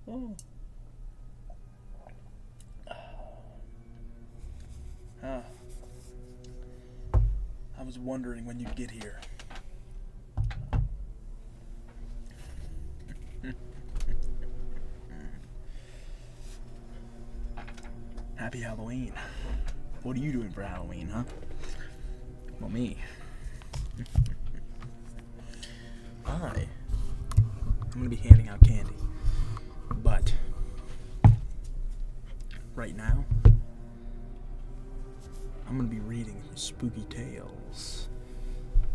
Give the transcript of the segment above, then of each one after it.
Oh. Huh. I was wondering when you'd get here. Happy Halloween. What are you doing for Halloween, huh? Well, me. I'm gonna be handing out candy. But right now, I'm gonna be reading spooky tales.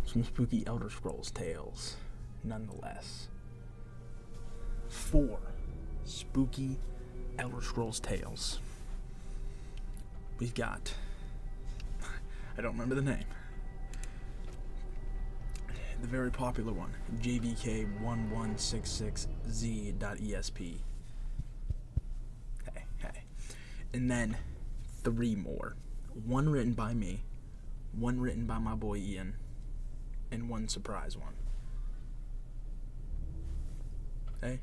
Some spooky Elder Scrolls tales, nonetheless. 4 spooky Elder Scrolls tales. We've got, I don't remember the name, the very popular one, JVK1166Z.ESP. Hey. And then 3 more. 1 written by me, 1 written by my boy Ian, and 1 surprise one. Hey.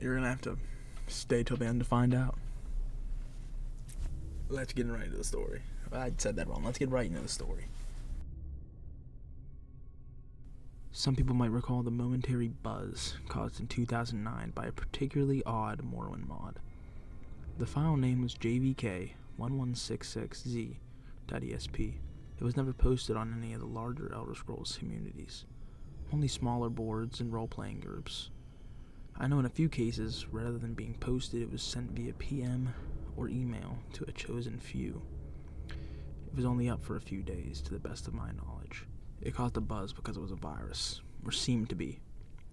You're gonna have to stay till the end to find out. Let's get right into the story. I said that wrong. Let's get right into the story. Some people might recall the momentary buzz caused in 2009 by a particularly odd Morrowind mod. The file name was JVK1166Z.ESP. It was never posted on any of the larger Elder Scrolls communities, only smaller boards and role-playing groups. I know in a few cases, rather than being posted, it was sent via PM or email to a chosen few. It was only up for a few days, to the best of my knowledge. It caused a buzz because it was a virus, or seemed to be.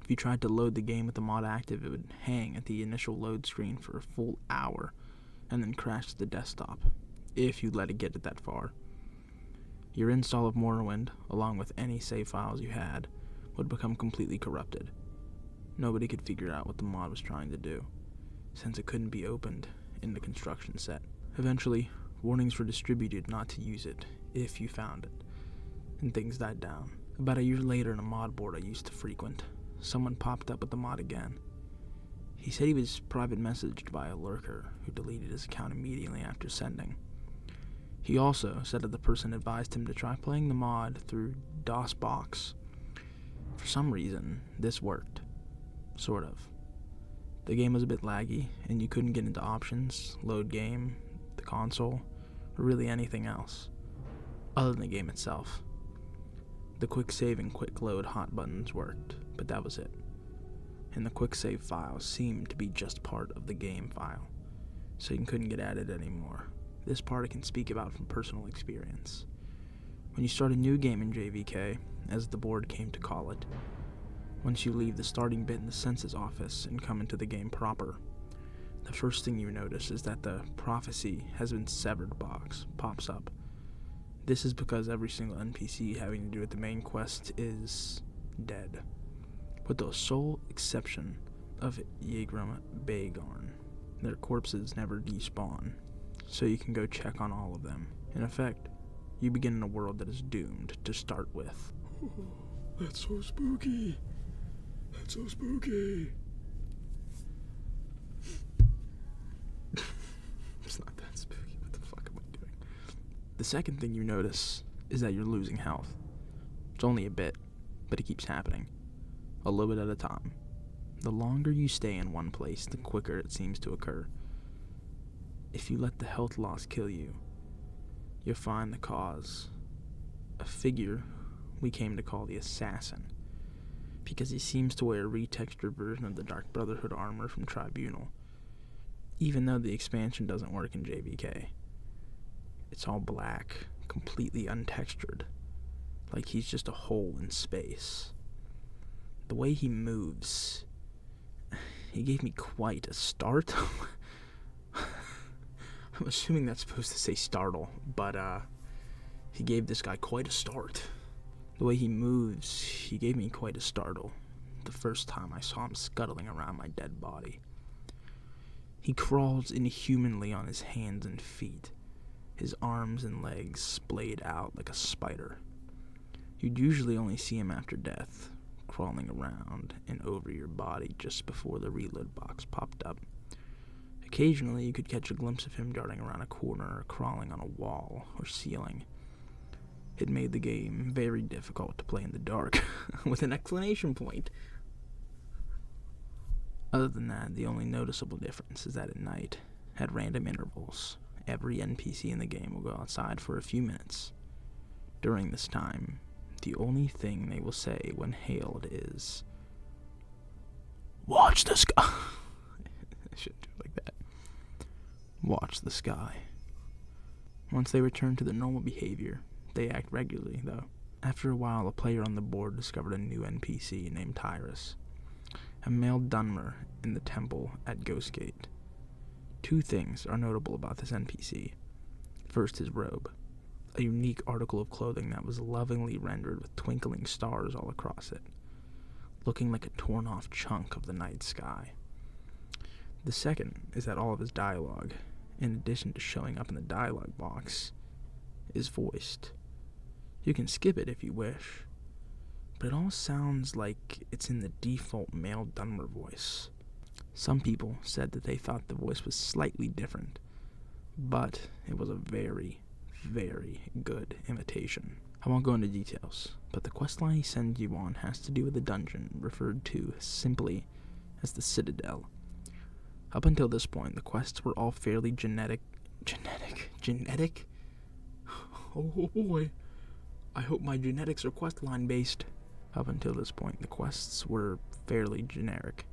If you tried to load the game with the mod active, it would hang at the initial load screen for a full hour, and then crash to the desktop, if you let it get it that far. Your install of Morrowind, along with any save files you had, would become completely corrupted. Nobody could figure out what the mod was trying to do, since it couldn't be opened in the construction set. Eventually, warnings were distributed not to use it, if you found it, and things died down. About a year later, in a mod board I used to frequent, someone popped up with the mod again. He said he was private messaged by a lurker who deleted his account immediately after sending. He also said that the person advised him to try playing the mod through DOSBox. For some reason, this worked. Sort of. The game was a bit laggy, and you couldn't get into options, load game, the console, or really anything else, other than the game itself. The quick save and quick load hot buttons worked, but that was it. And the quick save file seemed to be just part of the game file, so you couldn't get at it anymore. This part I can speak about from personal experience. When you start a new game in JVK, as the board came to call it, once you leave the starting bit in the census office and come into the game proper, the first thing you notice is that the prophecy has been severed box pops up. This is because every single NPC having to do with the main quest is dead, with the sole exception of Yegrum Bagarn. Their corpses never despawn, so you can go check on all of them. In effect, you begin in a world that is doomed to start with. Oh, that's so spooky. That's so spooky. It's not that spooky. What the fuck am I doing? The second thing you notice is that you're losing health. It's only a bit, but it keeps happening. A little bit at a time. The longer you stay in one place, the quicker it seems to occur. If you let the health loss kill you, you'll find the cause. A figure we came to call the Assassin, because he seems to wear a retextured version of the Dark Brotherhood armor from Tribunal, even though the expansion doesn't work in JVK. It's all black, completely untextured, like he's just a hole in space. The way he moves, he gave me quite a start. I'm assuming that's supposed to say startle, but he gave this guy quite a start. The way he moves, he gave me quite a startle the first time I saw him scuttling around my dead body. He crawls inhumanly on his hands and feet, his arms and legs splayed out like a spider. You'd usually only see him after death, crawling around and over your body just before the reload box popped up. Occasionally, you could catch a glimpse of him darting around a corner or crawling on a wall or ceiling. It made the game very difficult to play in the dark, with an exclamation point. Other than that, the only noticeable difference is that at night, at random intervals, every NPC in the game will go outside for a few minutes. During this time, the only thing they will say when hailed is, "Watch the sky." I shouldn't do it like that. Watch the sky. Once they return to their normal behavior, they act regularly, though. After a while, a player on the board discovered a new NPC named Tyrus, a male Dunmer in the temple at Ghostgate. Two things are notable about this NPC. First, his robe, a unique article of clothing that was lovingly rendered with twinkling stars all across it, looking like a torn-off chunk of the night sky. The second is that all of his dialogue, in addition to showing up in the dialogue box, is voiced. You can skip it if you wish, but it all sounds like it's in the default male Dunmer voice. Some people said that they thought the voice was slightly different, but it was a very, very good imitation. I won't go into details, but the questline he sends you on has to do with a dungeon referred to simply as the Citadel. Up until this point, the quests were all fairly genetic? Oh boy. I hope my genetics are questline based. Up until this point, the quests were fairly generic.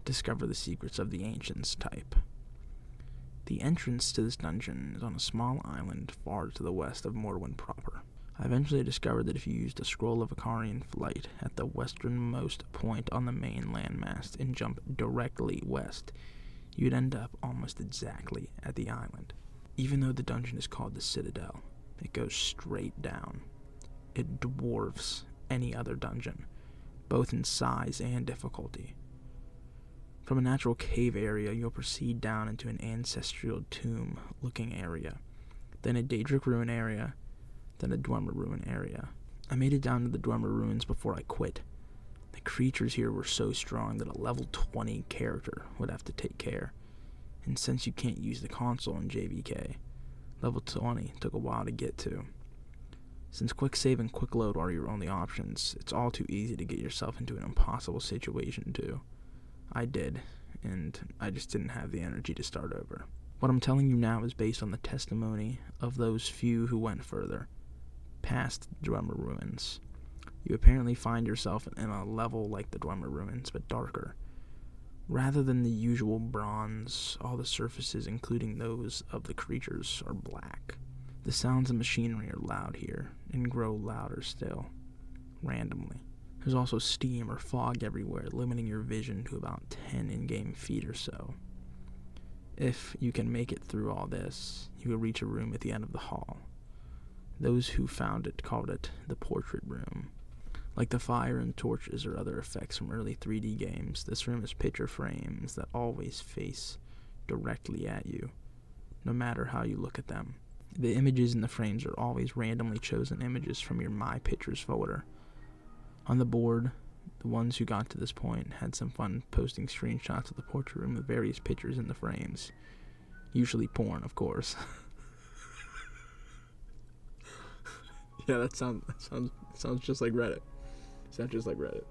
Discover the secrets of the ancients type. The entrance to this dungeon is on a small island far to the west of Morrowind proper. I eventually discovered that if you used a scroll of Icarian flight at the westernmost point on the main landmass and jump directly west, you'd end up almost exactly at the island. Even though the dungeon is called the Citadel, it goes straight down. It dwarfs any other dungeon, both in size and difficulty. From a natural cave area, you'll proceed down into an ancestral tomb-looking area, then a Daedric ruin area, then a Dwemer ruin area. I made it down to the Dwemer ruins before I quit. The creatures here were so strong that a level 20 character would have to take care, and since you can't use the console in JVK, level 20 took a while to get to. Since quick save and quick load are your only options, it's all too easy to get yourself into an impossible situation too. I did, and I just didn't have the energy to start over. What I'm telling you now is based on the testimony of those few who went further, past Dwemer ruins. You apparently find yourself in a level like the Dwemer ruins, but darker. Rather than the usual bronze, all the surfaces, including those of the creatures, are black. The sounds of machinery are loud here, and grow louder still, randomly. There's also steam or fog everywhere, limiting your vision to about 10 in-game feet or so. If you can make it through all this, you will reach a room at the end of the hall. Those who found it called it the portrait room. Like the fire and torches or other effects from early 3D games, this room is picture frames that always face directly at you, no matter how you look at them. The images in the frames are always randomly chosen images from your My Pictures folder. On the board, the ones who got to this point had some fun posting screenshots of the portrait room with various pictures in the frames. Usually porn, of course. Yeah, that sounds just like Reddit. Sounds just like Reddit.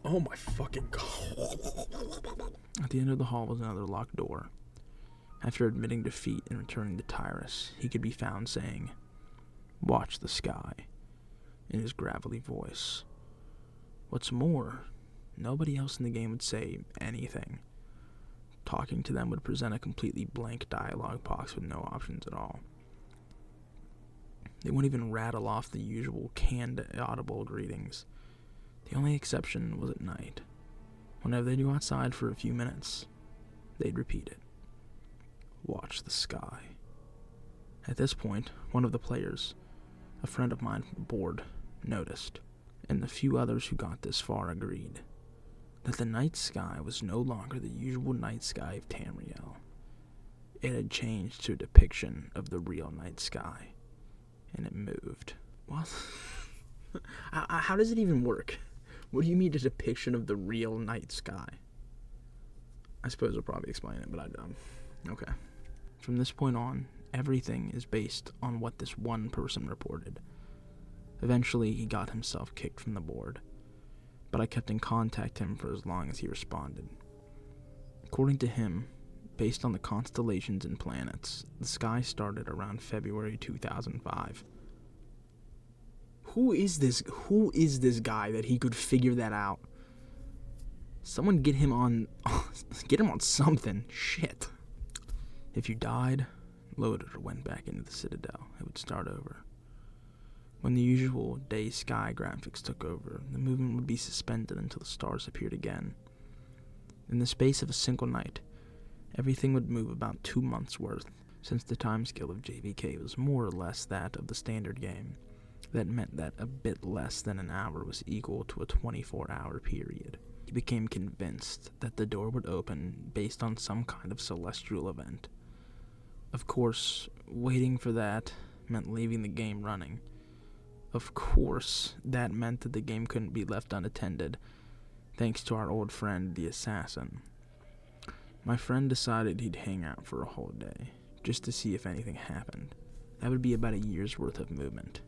Oh my fucking god. At the end of the hall was another locked door. After admitting defeat and returning to Tyrus, he could be found saying, "Watch the sky," in his gravelly voice. What's more, nobody else in the game would say anything. Talking to them would present a completely blank dialogue box with no options at all. They wouldn't even rattle off the usual canned audible greetings. The only exception was at night. Whenever they'd go outside for a few minutes, they'd repeat it. Watch the sky. At this point, one of the players, a friend of mine from the board, noticed, and the few others who got this far agreed, that the night sky was no longer the usual night sky of Tamriel. It had changed to a depiction of the real night sky, and it moved. What? How does it even work? What do you mean a depiction of the real night sky? I suppose I'll probably explain it, but I don't. Okay. From this point on, everything is based on what this one person reported. Eventually, he got himself kicked from the board, but I kept in contact with him for as long as he responded. According to him, based on the constellations and planets, the sky started around February 2005. Who is this guy that he could figure that out? Someone get him on something. Shit. If you died, loaded or went back into the Citadel, it would start over. When the usual day sky graphics took over, the movement would be suspended until the stars appeared again. In the space of a single night, everything would move about 2 months' worth, since the timescale of JVK was more or less that of the standard game. That meant that a bit less than an hour was equal to a 24-hour period. He became convinced that the door would open based on some kind of celestial event. Of course, waiting for that meant leaving the game running. Of course, that meant that the game couldn't be left unattended, thanks to our old friend, the assassin. My friend decided he'd hang out for a whole day, just to see if anything happened. That would be about a year's worth of movement.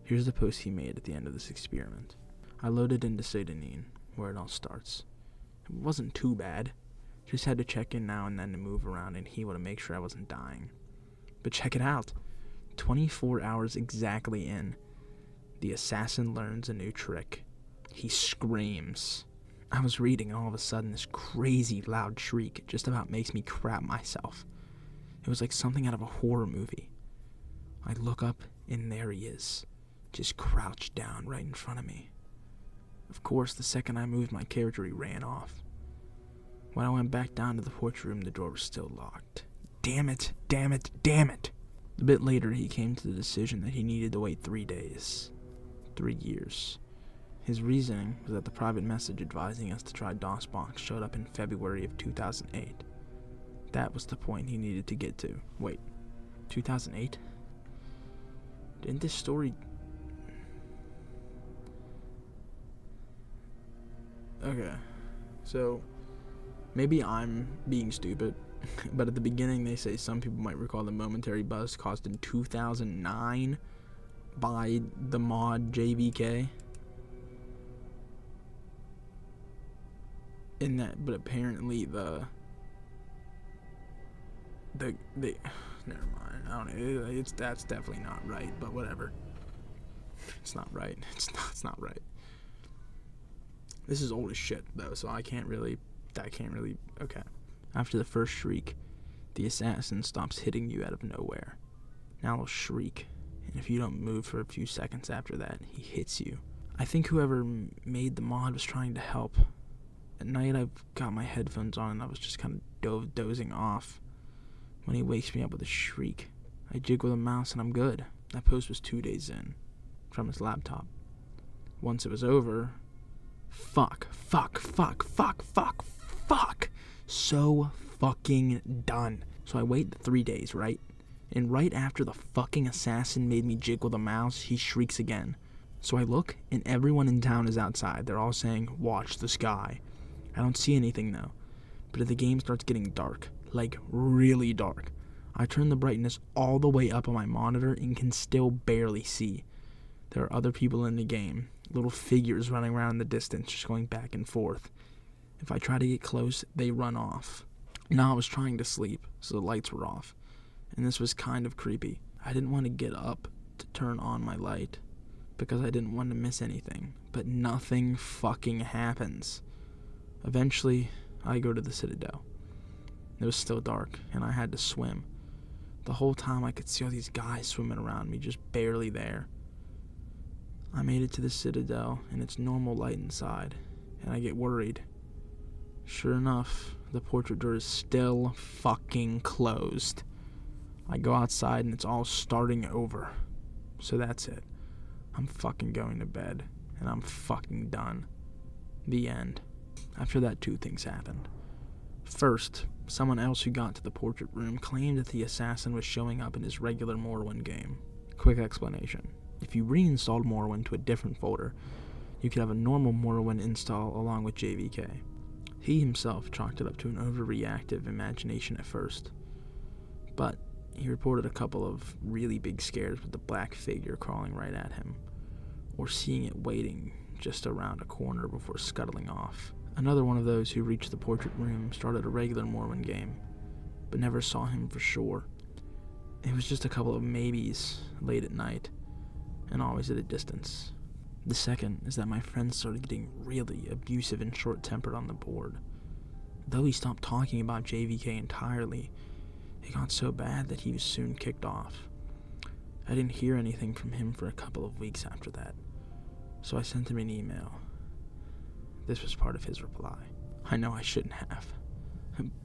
Here's the post he made at the end of this experiment. I loaded into Sedanine, where it all starts. It wasn't too bad. Just had to check in now and then to move around and heal to make sure I wasn't dying. But check it out. 24 hours exactly in, the assassin learns a new trick. He screams. I was reading and all of a sudden this crazy loud shriek just about makes me crap myself. It was like something out of a horror movie. I look up and there he is, just crouched down right in front of me. Of course, the second I moved my character, he ran off. When I went back down to the porch room, the door was still locked. Damn it, damn it, damn it! A bit later, he came to the decision that he needed to wait 3 days. 3 years. His reasoning was that the private message advising us to try DOSBox showed up in February of 2008. That was the point he needed to get to. Wait, 2008? Didn't this story... Okay, so maybe I'm being stupid, but at the beginning they say some people might recall the momentary buzz caused in 2009 by the mod JVK. In that, but apparently the never mind. I don't know. That's definitely not right. But whatever. It's not right. It's not right. This is old as shit though, so I can't really. Okay. After the first shriek, the assassin stops hitting you out of nowhere. Now he'll shriek, and if you don't move for a few seconds after that, he hits you. I think whoever made the mod was trying to help. At night, I've got my headphones on and I was just kind of dozing off when he wakes me up with a shriek. I jiggle the mouse and I'm good. That post was 2 days in from his laptop. Once it was over, fuck. So fucking done. So I wait the 3 days, right? And right after the fucking assassin made me jiggle the mouse, he shrieks again. So I look and everyone in town is outside. They're all saying, "Watch the sky." I don't see anything though, but the game starts getting dark, like really dark. I turn the brightness all the way up on my monitor and can still barely see. There are other people in the game, little figures running around in the distance, just going back and forth. If I try to get close, they run off. Now I was trying to sleep, so the lights were off, and this was kind of creepy. I didn't want to get up to turn on my light, because I didn't want to miss anything, but nothing fucking happens. Eventually, I go to the Citadel. It was still dark, and I had to swim. The whole time I could see all these guys swimming around me, just barely there. I made it to the Citadel, and it's normal light inside, and I get worried. Sure enough, the portrait door is still fucking closed. I go outside, and it's all starting over. So that's it. I'm fucking going to bed, and I'm fucking done. The end. After that, 2 things happened. First, someone else who got to the portrait room claimed that the assassin was showing up in his regular Morrowind game. Quick explanation. If you reinstalled Morrowind to a different folder, you could have a normal Morrowind install along with JVK. He himself chalked it up to an overreactive imagination at first, but he reported a couple of really big scares with the black figure crawling right at him, or seeing it waiting just around a corner before scuttling off. Another one of those who reached the portrait room started a regular Morrowind game, but never saw him for sure. It was just a couple of maybes late at night, and always at a distance. The second is that my friend started getting really abusive and short-tempered on the board. Though he stopped talking about JVK entirely, it got so bad that he was soon kicked off. I didn't hear anything from him for a couple of weeks after that, so I sent him an email. This was part of his reply. I know I shouldn't have,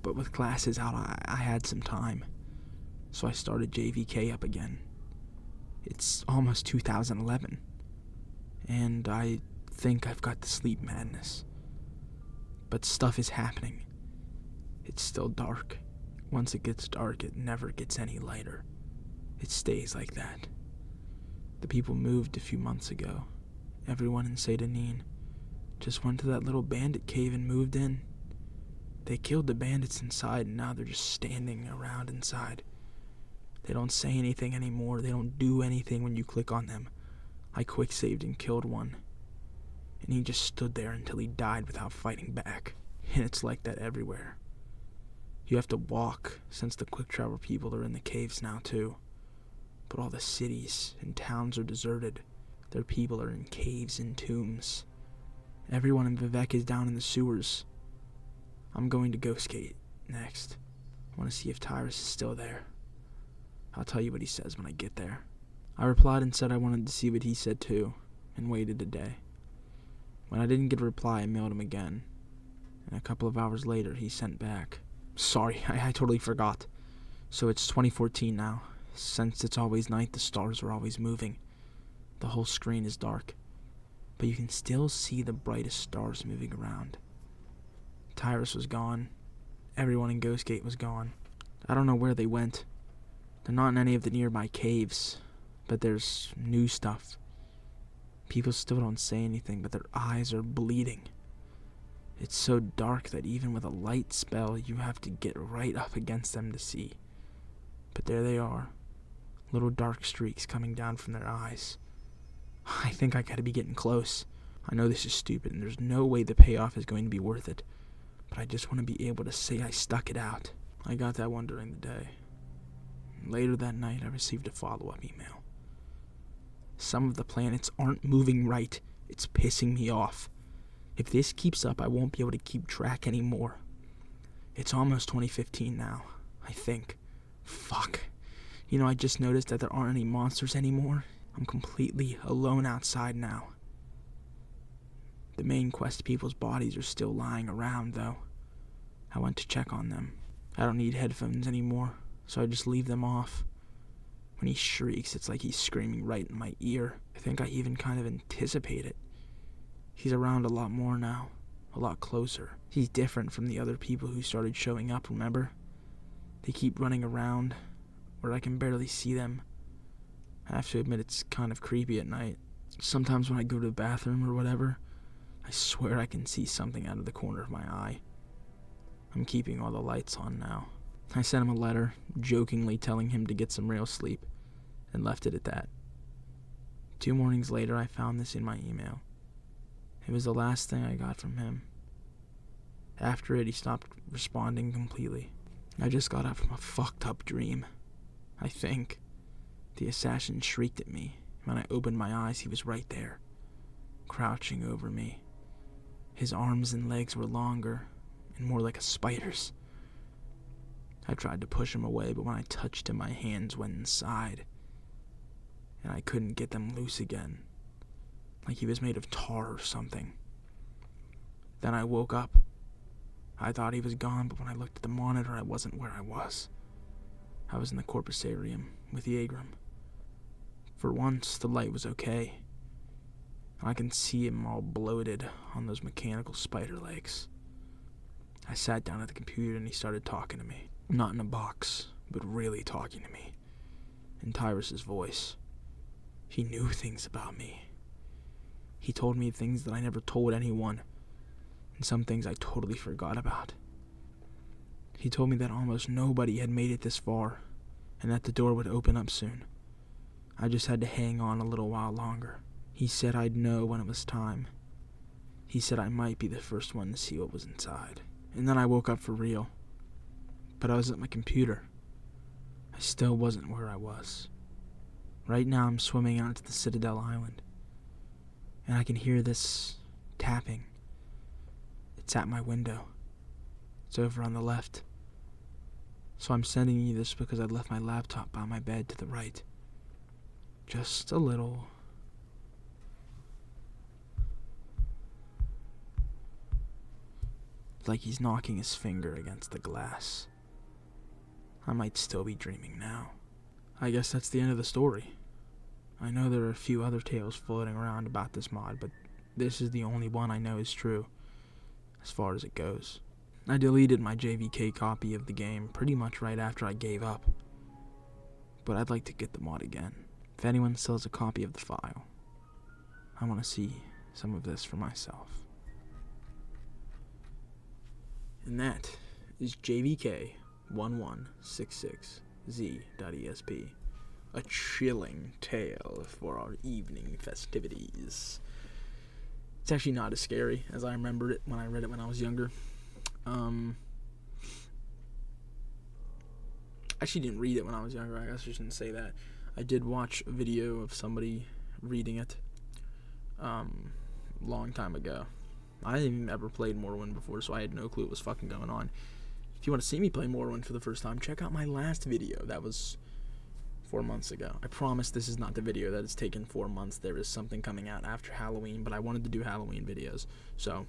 but with classes out, I had some time, so I started JVK up again. It's almost 2011, and I think I've got the sleep madness. But stuff is happening. It's still dark. Once it gets dark, it never gets any lighter. It stays like that. The people moved a few months ago. Everyone in Seydanin just went to that little bandit cave and moved in. They killed the bandits inside, and now they're just standing around inside. They don't say anything anymore. They don't do anything when you click on them. I quick-saved and killed one, and he just stood there until he died without fighting back. And it's like that everywhere. You have to walk, since the quick travel people are in the caves now too. But all the cities and towns are deserted. Their people are in caves and tombs. Everyone in Vivek is down in the sewers. I'm going to Ghostgate next. I want to see if Tyrus is still there. I'll tell you what he says when I get there. I replied and said I wanted to see what he said too, and waited a day. When I didn't get a reply, I mailed him again, and a couple of hours later he sent back. Sorry, I totally forgot. So it's 2014 now. Since it's always night, the stars are always moving. The whole screen is dark, but you can still see the brightest stars moving around. Tyrus was gone. Everyone in Ghostgate was gone. I don't know where they went. They're not in any of the nearby caves, but there's new stuff. People still don't say anything, but their eyes are bleeding. It's so dark that even with a light spell, you have to get right up against them to see. But there they are, little dark streaks coming down from their eyes. I think I gotta be getting close. I know this is stupid, and there's no way the payoff is going to be worth it, but I just want to be able to say I stuck it out. I got that one during the day. Later that night, I received a follow-up email. Some of the planets aren't moving right. It's pissing me off. If this keeps up, I won't be able to keep track anymore. It's almost 2015 now, I think. Fuck. I just noticed that there aren't any monsters anymore. I'm completely alone outside now. The main quest people's bodies are still lying around, though. I went to check on them. I don't need headphones anymore, so I just leave them off. When he shrieks, it's like he's screaming right in my ear. I think I even kind of anticipate it. He's around a lot more now, a lot closer. He's different from the other people who started showing up, remember? They keep running around, where I can barely see them. I have to admit it's kind of creepy at night. Sometimes when I go to the bathroom or whatever, I swear I can see something out of the corner of my eye. I'm keeping all the lights on now. I sent him a letter, jokingly telling him to get some real sleep, and left it at that. 2 mornings later, I found this in my email. It was the last thing I got from him. After it, he stopped responding completely. I just got up from a fucked up dream. I think. The assassin shrieked at me. When I opened my eyes, he was right there, crouching over me. His arms and legs were longer, and more like a spider's. I tried to push him away, but when I touched him, my hands went inside, and I couldn't get them loose again, like he was made of tar or something. Then I woke up. I thought he was gone, but when I looked at the monitor, I wasn't where I was. I was in the corpusarium with Yagram. For once, the light was okay. I can see him all bloated on those mechanical spider legs. I sat down at the computer and he started talking to me. Not in a box, but really talking to me. In Tyrus's voice. He knew things about me. He told me things that I never told anyone, and some things I totally forgot about. He told me that almost nobody had made it this far, and that the door would open up soon. I just had to hang on a little while longer. He said I'd know when it was time. He said I might be the first one to see what was inside. And then I woke up for real. But I was at my computer. I still wasn't where I was. Right now I'm swimming out to the Citadel Island. And I can hear this tapping. It's at my window. It's over on the left. So I'm sending you this because I left my laptop by my bed to the right. Just a little. Like he's knocking his finger against the glass. I might still be dreaming now. I guess that's the end of the story. I know there are a few other tales floating around about this mod, but this is the only one I know is true, as far as it goes. I deleted my JVK copy of the game pretty much right after I gave up, but I'd like to get the mod again. If anyone still has a copy of the file, I want to see some of this for myself. And that is JVK1166Z.esp. A chilling tale for our evening festivities. It's actually not as scary as I remembered it when I read it when I was younger. I actually didn't read it when I was younger. I guess I shouldn't say that. I did watch a video of somebody reading it long time ago. I hadn't even ever played Morrowind before, so I had no clue what was fucking going on. If you want to see me play Morrowind for the first time, check out my last video. That was 4 months ago. I promise this is not the video that has taken 4 months. There is something coming out after Halloween, but I wanted to do Halloween videos, so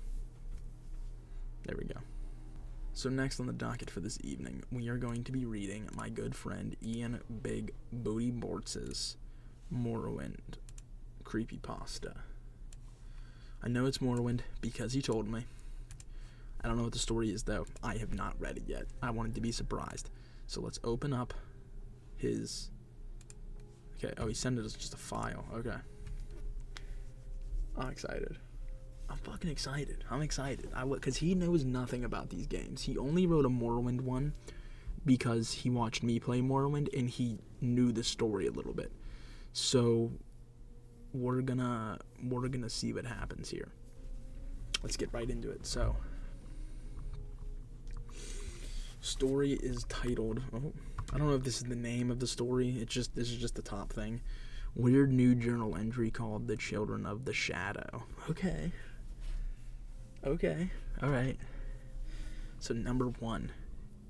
there we go. So next on the docket for this evening, we are going to be reading my good friend Ian Big Booty Bortz's Morrowind Creepypasta. I know it's Morrowind because he told me. I don't know what the story is though. I have not read it yet. I wanted to be surprised. So let's open up his... Okay, oh, he sent it as just a file. Okay. I'm excited. I'm fucking excited. I'm excited. Because he knows nothing about these games. He only wrote a Morrowind one because he watched me play Morrowind and he knew the story a little bit. So we're gonna see what happens here. Let's get right into it. So, story is titled, I don't know if this is the name of the story. This is just the top thing. Weird new journal entry called The Children of the Shadow. Okay. Alright. So number 1.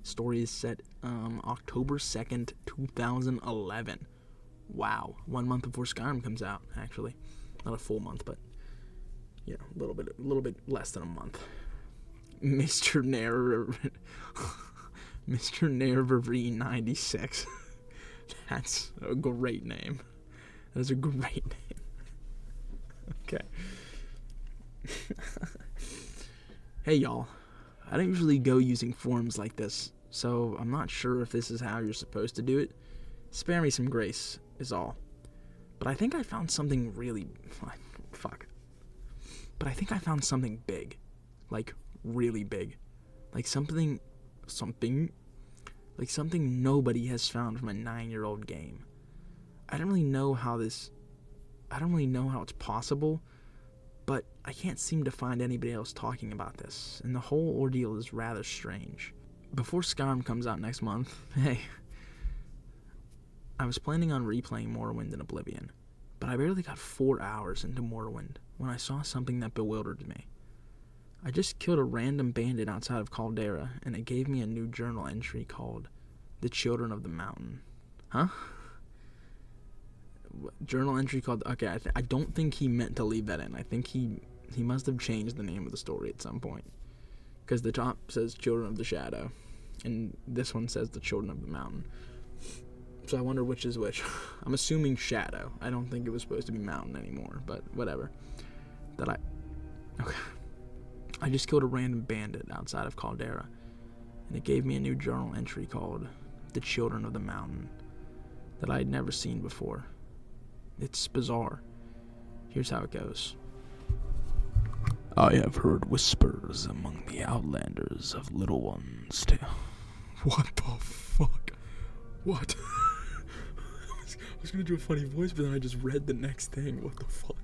Story is set October 2nd, 2011. Wow. 1 month before Skyrim comes out, actually. Not a full month, but yeah, a little bit less than a month. Mr. Nerverine 96. That's a great name. That is a great name. Okay. Hey y'all. I don't usually go using forums like this, so I'm not sure if this is how you're supposed to do it. Spare me some grace, is all. But I think I found something really... But I think I found something big. Like, really big. Like something nobody has found from a 9-year-old game. I don't really know how it's possible, but I can't seem to find anybody else talking about this, and the whole ordeal is rather strange. Before Skyrim comes out next month, hey, I was planning on replaying Morrowind and Oblivion, but I barely got 4 hours into Morrowind when I saw something that bewildered me. I just killed a random bandit outside of Caldera, and it gave me a new journal entry called The Children of the Mountain. Huh? Journal entry called... Okay, I don't think he meant to leave that in. I think he must have changed the name of the story at some point. Because the top says Children of the Shadow, and this one says The Children of the Mountain. So I wonder which is which. I'm assuming Shadow. I don't think it was supposed to be Mountain anymore, but whatever. Okay. I just killed a random bandit outside of Caldera, and it gave me a new journal entry called The Children of the Mountain that I had never seen before. It's bizarre. Here's how it goes. I have heard whispers among the outlanders of little ones too. What the fuck? What? I was gonna do a funny voice, but then I just read the next thing. What the fuck?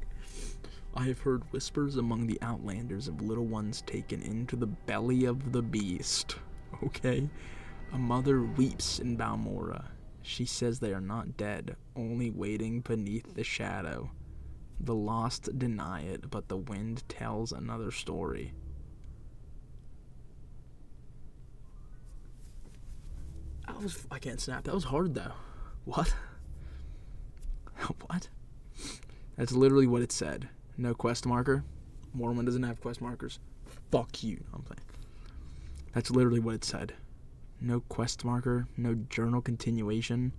I have heard whispers among the outlanders of little ones taken into the belly of the beast. Okay? A mother weeps in Balmora. She says they are not dead, only waiting beneath the shadow. The lost deny it, but the wind tells another story. I can't snap. That was hard, though. What? What? That's literally what it said. No quest marker. Mormon doesn't have quest markers. Fuck you. No, I'm playing. That's literally what it said. No quest marker, no journal continuation,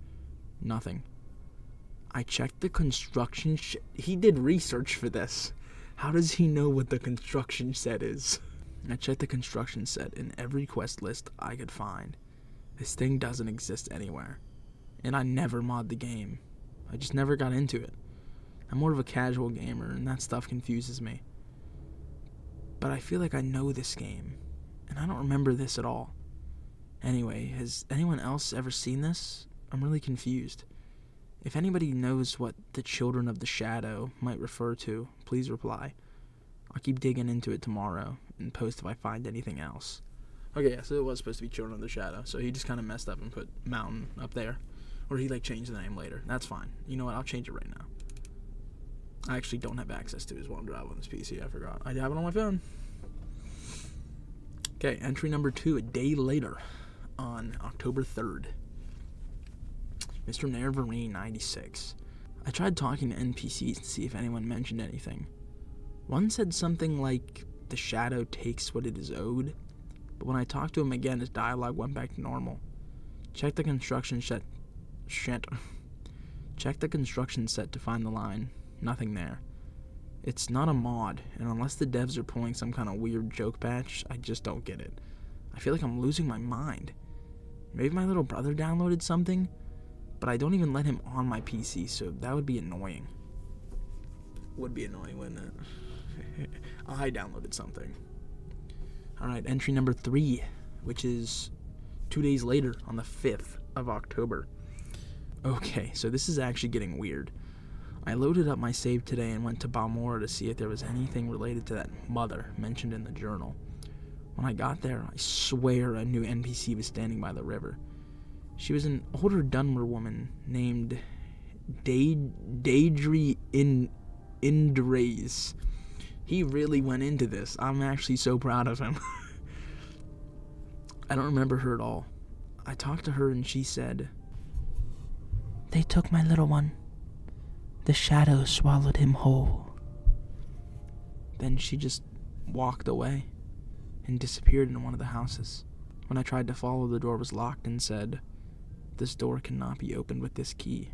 nothing. I checked the construction he did research for this. How does he know what the construction set is? I checked the construction set in every quest list I could find. This thing doesn't exist anywhere. And I never mod the game. I just never got into it. I'm more of a casual gamer, and that stuff confuses me. But I feel like I know this game, and I don't remember this at all. Anyway, has anyone else ever seen this? I'm really confused. If anybody knows what the Children of the Shadow might refer to, please reply. I'll keep digging into it tomorrow and post if I find anything else. Okay, yeah, so it was supposed to be Children of the Shadow, so he just kind of messed up and put Mountain up there. Or he, changed the name later. That's fine. You know what? I'll change it right now. I actually don't have access to his OneDrive on this PC. I forgot. I have it on my phone. Okay, entry number 2, a day later, on October 3rd. Mr. Nervarine 96. I tried talking to NPCs to see if anyone mentioned anything. One said something like, the shadow takes what it is owed, but when I talked to him again, his dialogue went back to normal. Check the construction set to find the line. Nothing there. It's not a mod, and unless the devs are pulling some kind of weird joke patch, I just don't get it. I feel like I'm losing my mind. Maybe my little brother downloaded something, but I don't even let him on my PC, so that would be annoying. Would be annoying, wouldn't it? I downloaded something. Alright, entry number 3, which is 2 days later on the 5th of October. Okay, so this is actually getting weird. I loaded up my save today and went to Balmora to see if there was anything related to that mother mentioned in the journal. When I got there, I swear a new NPC was standing by the river. She was an older Dunmer woman named Daedry Indrays. He really went into this. I'm actually so proud of him. I don't remember her at all. I talked to her and she said, "They took my little one. The shadow swallowed him whole." Then she just walked away and disappeared in one of the houses. When I tried to follow, the door was locked and said, "This door cannot be opened with this key."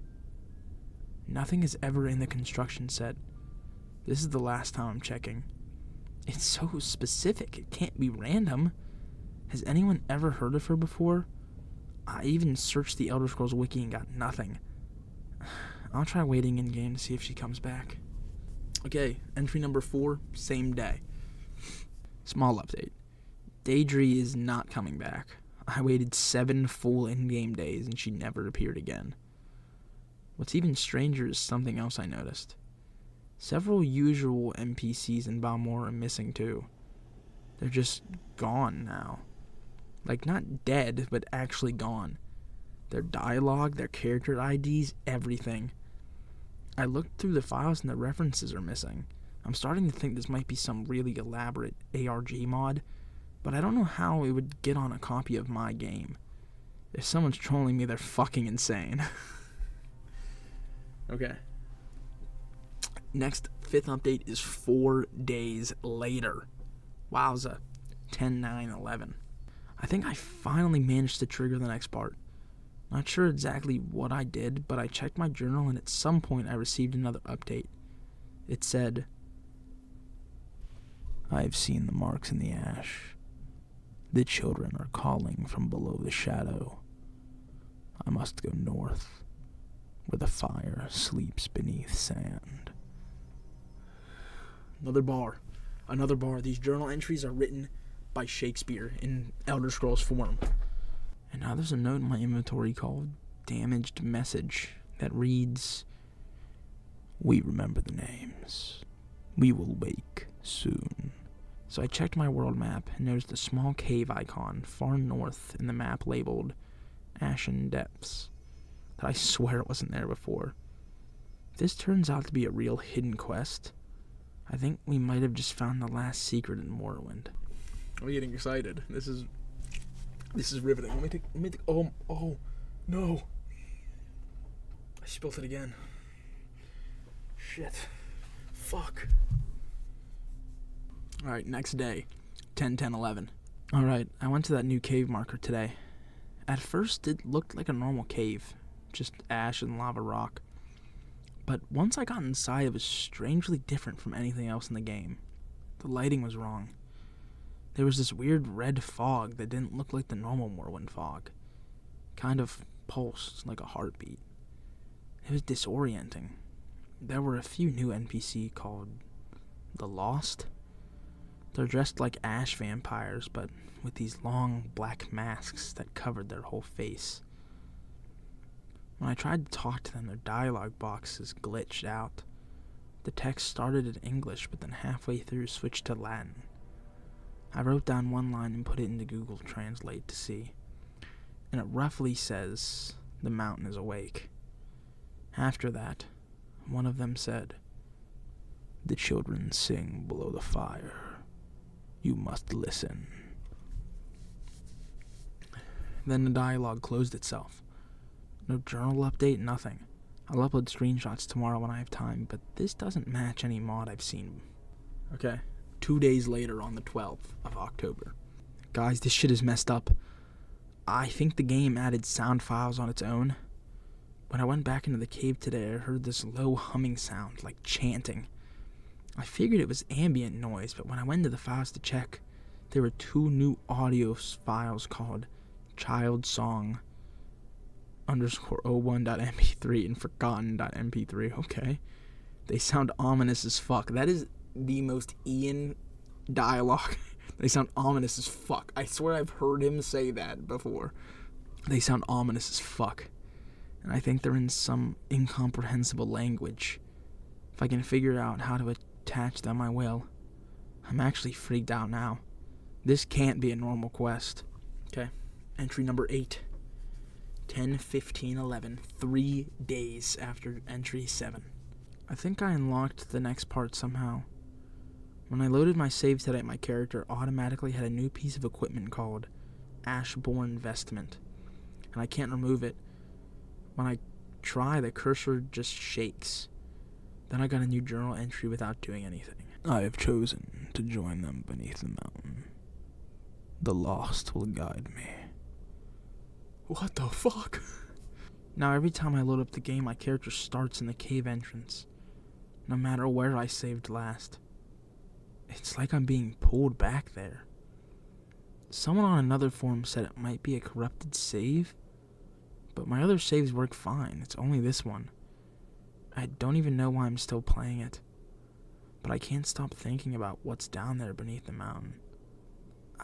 Nothing is ever in the construction set. This is the last time I'm checking. It's so specific, it can't be random. Has anyone ever heard of her before? I even searched the Elder Scrolls wiki and got nothing. I'll try waiting in-game to see if she comes back. Okay, entry number 4, same day. Small update. Daedry is not coming back. I waited 7 full in-game days and she never appeared again. What's even stranger is something else I noticed. Several usual NPCs in Balmora are missing too. They're just gone now. Not dead, but actually gone. Their dialogue, their character IDs, everything. I looked through the files and the references are missing. I'm starting to think this might be some really elaborate ARG mod, but I don't know how it would get on a copy of my game. If someone's trolling me, they're fucking insane. Okay. Next, 5th update is 4 days later. Wowza. 10/9/11. I think I finally managed to trigger the next part. Not sure exactly what I did, but I checked my journal and at some point I received another update. It said, I have seen the marks in the ash. The children are calling from below the shadow. I must go north, where the fire sleeps beneath sand. Another bar. These journal entries are written by Shakespeare in Elder Scrolls form. And now there's a note in my inventory called Damaged Message that reads, "We remember the names. We will wake soon." So I checked my world map and noticed a small cave icon far north in the map labeled Ashen Depths that I swear it wasn't there before. If this turns out to be a real hidden quest, I think we might have just found the last secret in Morrowind. I'm getting excited. This is riveting. Let me take. Oh, no. I spilled it again. Shit. Fuck. Alright, next day. 10/10/11. Alright, I went to that new cave marker today. At first, it looked like a normal cave. Just ash and lava rock. But once I got inside, it was strangely different from anything else in the game. The lighting was wrong. There was this weird red fog that didn't look like the normal Morrowind fog. Kind of pulsed like a heartbeat. It was disorienting. There were a few new NPC called the Lost. They're dressed like ash vampires, but with these long black masks that covered their whole face. When I tried to talk to them, their dialogue boxes glitched out. The text started in English, but then halfway through switched to Latin. I wrote down one line and put it into Google Translate to see, and it roughly says, "The mountain is awake." After that, one of them said, "The children sing below the fire. You must listen." Then the dialogue closed itself. No journal update, nothing. I'll upload screenshots tomorrow when I have time, but this doesn't match any mod I've seen. Okay, 2 days later on the 12th of October. Guys, this shit is messed up. I think the game added sound files on its own. When I went back into the cave today, I heard this low humming sound, like chanting. I figured it was ambient noise, but when I went into the files to check, there were 2 new audio files called Child Song _01.mp3 and forgotten.mp3. Okay. They sound ominous as fuck. That is the most Ian dialogue. They sound ominous as fuck. I swear I've heard him say that before. They sound ominous as fuck. And I think they're in some incomprehensible language. If I can figure out how to attach them, I will. I'm actually freaked out now. This can't be a normal quest. Okay. Entry number 8. 10/15/11. 3 days after entry 7. I think I unlocked the next part somehow. When I loaded my save today, my character automatically had a new piece of equipment called Ashborn Vestment, and I can't remove it. When I try, the cursor just shakes. Then I got a new journal entry without doing anything. I have chosen to join them beneath the mountain. The lost will guide me. What the fuck? Now every time I load up the game, my character starts in the cave entrance, no matter where I saved last. It's like I'm being pulled back there. Someone on another forum said it might be a corrupted save, but my other saves work fine. It's only this one. I don't even know why I'm still playing it, but I can't stop thinking about what's down there beneath the mountain.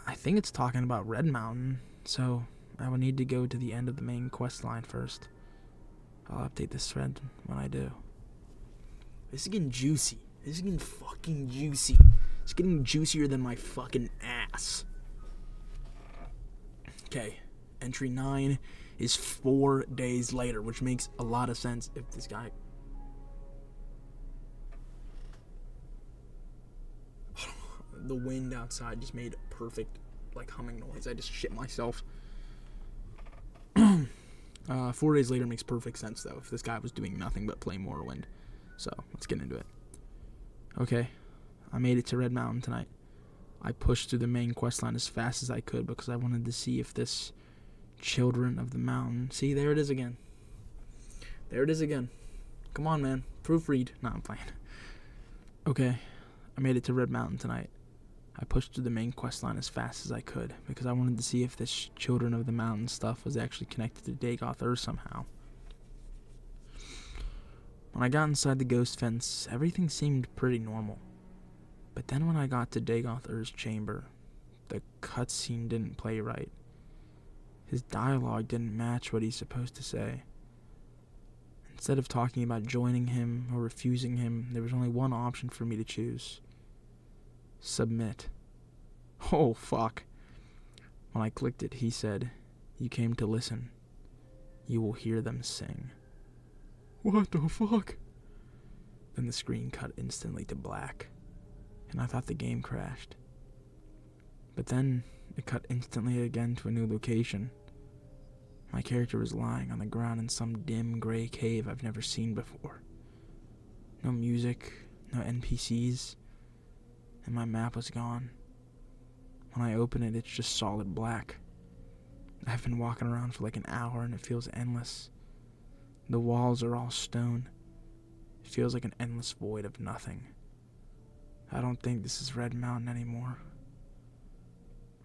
I think it's talking about Red Mountain, so I will need to go to the end of the main quest line first. I'll update this thread when I do. This is getting juicy. This is getting fucking juicy. It's getting juicier than my fucking ass. Okay, entry 9 is 4 days later, which makes a lot of sense if this guy... The wind outside just made a perfect, humming noise. I just shit myself. 4 days later makes perfect sense, though, if this guy was doing nothing but play Morrowind. So, let's get into it. Okay, I made it to Red Mountain tonight. I pushed through the main quest line as fast as I could because I wanted to see if this Children of the Mountain... See, there it is again. There it is again. Come on, man. Proofread. No, I'm playing. Okay, I made it to Red Mountain tonight. I pushed through the main quest line as fast as I could, because I wanted to see if this Children of the Mountain stuff was actually connected to Dagoth Ur somehow. When I got inside the ghost fence, everything seemed pretty normal. But then when I got to Dagoth Ur's chamber, the cutscene didn't play right. His dialogue didn't match what he's supposed to say. Instead of talking about joining him or refusing him, there was only one option for me to choose. Submit. Oh, fuck. When I clicked it, he said, "You came to listen. You will hear them sing." What the fuck? Then the screen cut instantly to black, and I thought the game crashed. But then it cut instantly again to a new location. My character was lying on the ground in some dim gray cave I've never seen before. No music, no NPCs, and my map was gone. When I open it, it's just solid black. I've been walking around for like an hour and it feels endless. The walls are all stone. It feels like an endless void of nothing. I don't think this is Red Mountain anymore.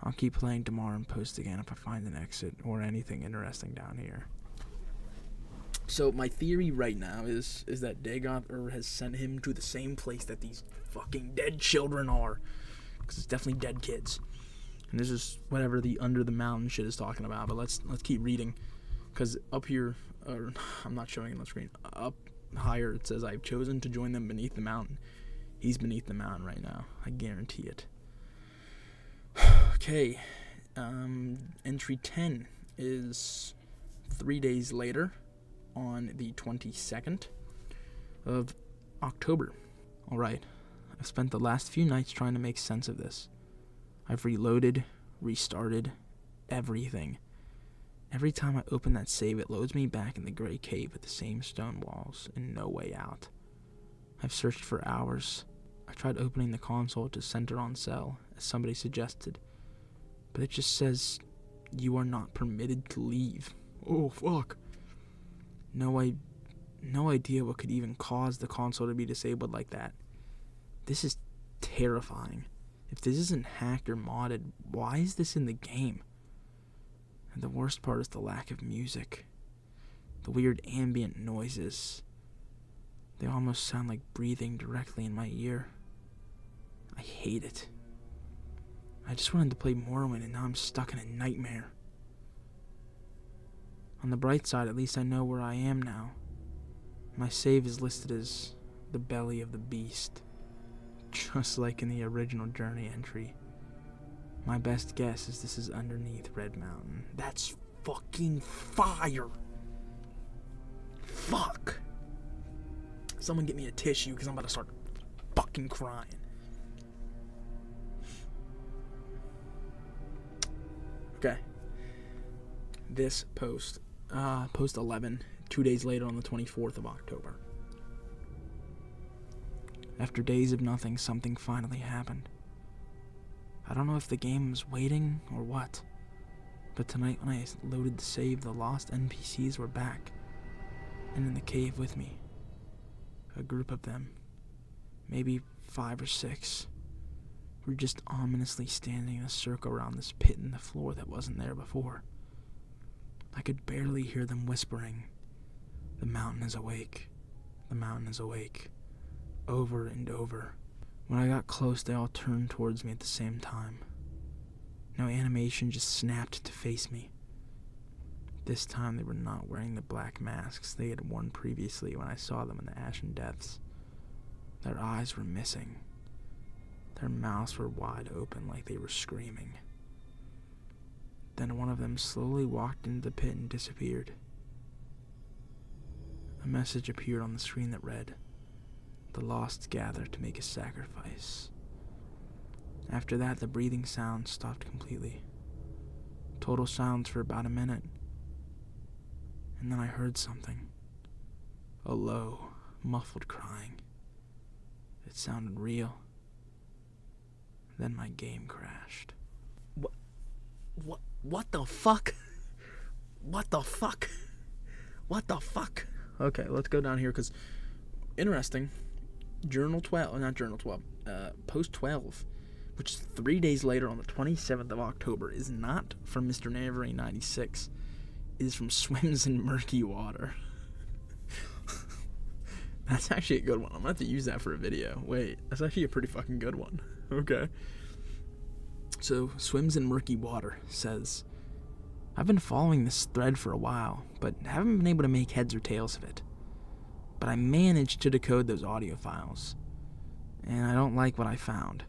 I'll keep playing tomorrow and post again if I find an exit or anything interesting down here. So my theory right now is that Dagoth Ur has sent him to the same place that these fucking dead children are. Because it's definitely dead kids. And this is whatever the under the mountain shit is talking about. But let's keep reading. Because up here, I'm not showing it on the screen. Up higher it says, "I've chosen to join them beneath the mountain." He's beneath the mountain right now. I guarantee it. Okay, entry 10 is 3 days later on the 22nd of October. Alright, I've spent the last few nights trying to make sense of this. I've reloaded, restarted, everything. Every time I open that save, it loads me back in the gray cave with the same stone walls and no way out. I've searched for hours. I tried opening the console to center on cell, as somebody suggested, but it just says, "You are not permitted to leave." Oh, fuck. No idea what could even cause the console to be disabled like that. This is terrifying. If this isn't hacked or modded, why is this in the game? And the worst part is the lack of music. The weird ambient noises. They almost sound like breathing directly in my ear. I hate it. I just wanted to play Morrowind and now I'm stuck in a nightmare. On the bright side, at least I know where I am now. My save is listed as the belly of the beast, just like in the original Journey entry. My best guess is this is underneath Red Mountain. That's fucking fire! Fuck! Someone get me a tissue because I'm about to start fucking crying. Okay. This post 11, 2 days later on the 24th of October. After days of nothing, something finally happened. I don't know if the game was waiting or what, but tonight when I loaded the save, the lost NPCs were back, and in the cave with me. A group of them, maybe 5 or 6, were just ominously standing in a circle around this pit in the floor that wasn't there before. I could barely hear them whispering, "The mountain is awake. The mountain is awake," over and over. When I got close, they all turned towards me at the same time. No animation, just snapped to face me. This time they were not wearing the black masks they had worn previously when I saw them in the Ashen Depths. Their eyes were missing. Their mouths were wide open like they were screaming. Then one of them slowly walked into the pit and disappeared. A message appeared on the screen that read, "The lost gather to make a sacrifice." After that, the breathing sound stopped completely. Total silence for about a minute. And then I heard something. A low, muffled crying. It sounded real. Then my game crashed. What the fuck? What the fuck? What the fuck? Okay, let's go down here, because interesting. Post 12. which is 3 days later on the 27th of October, is not from Mr. Navarine 96. It is from Swims in Murky Water. That's actually a good one. I'm gonna have to use that for a video. Wait, that's actually a pretty fucking good one. Okay. So, Swims in Murky Water says, I've been following this thread for a while, but haven't been able to make heads or tails of it. But I managed to decode those audio files, and I don't like what I found.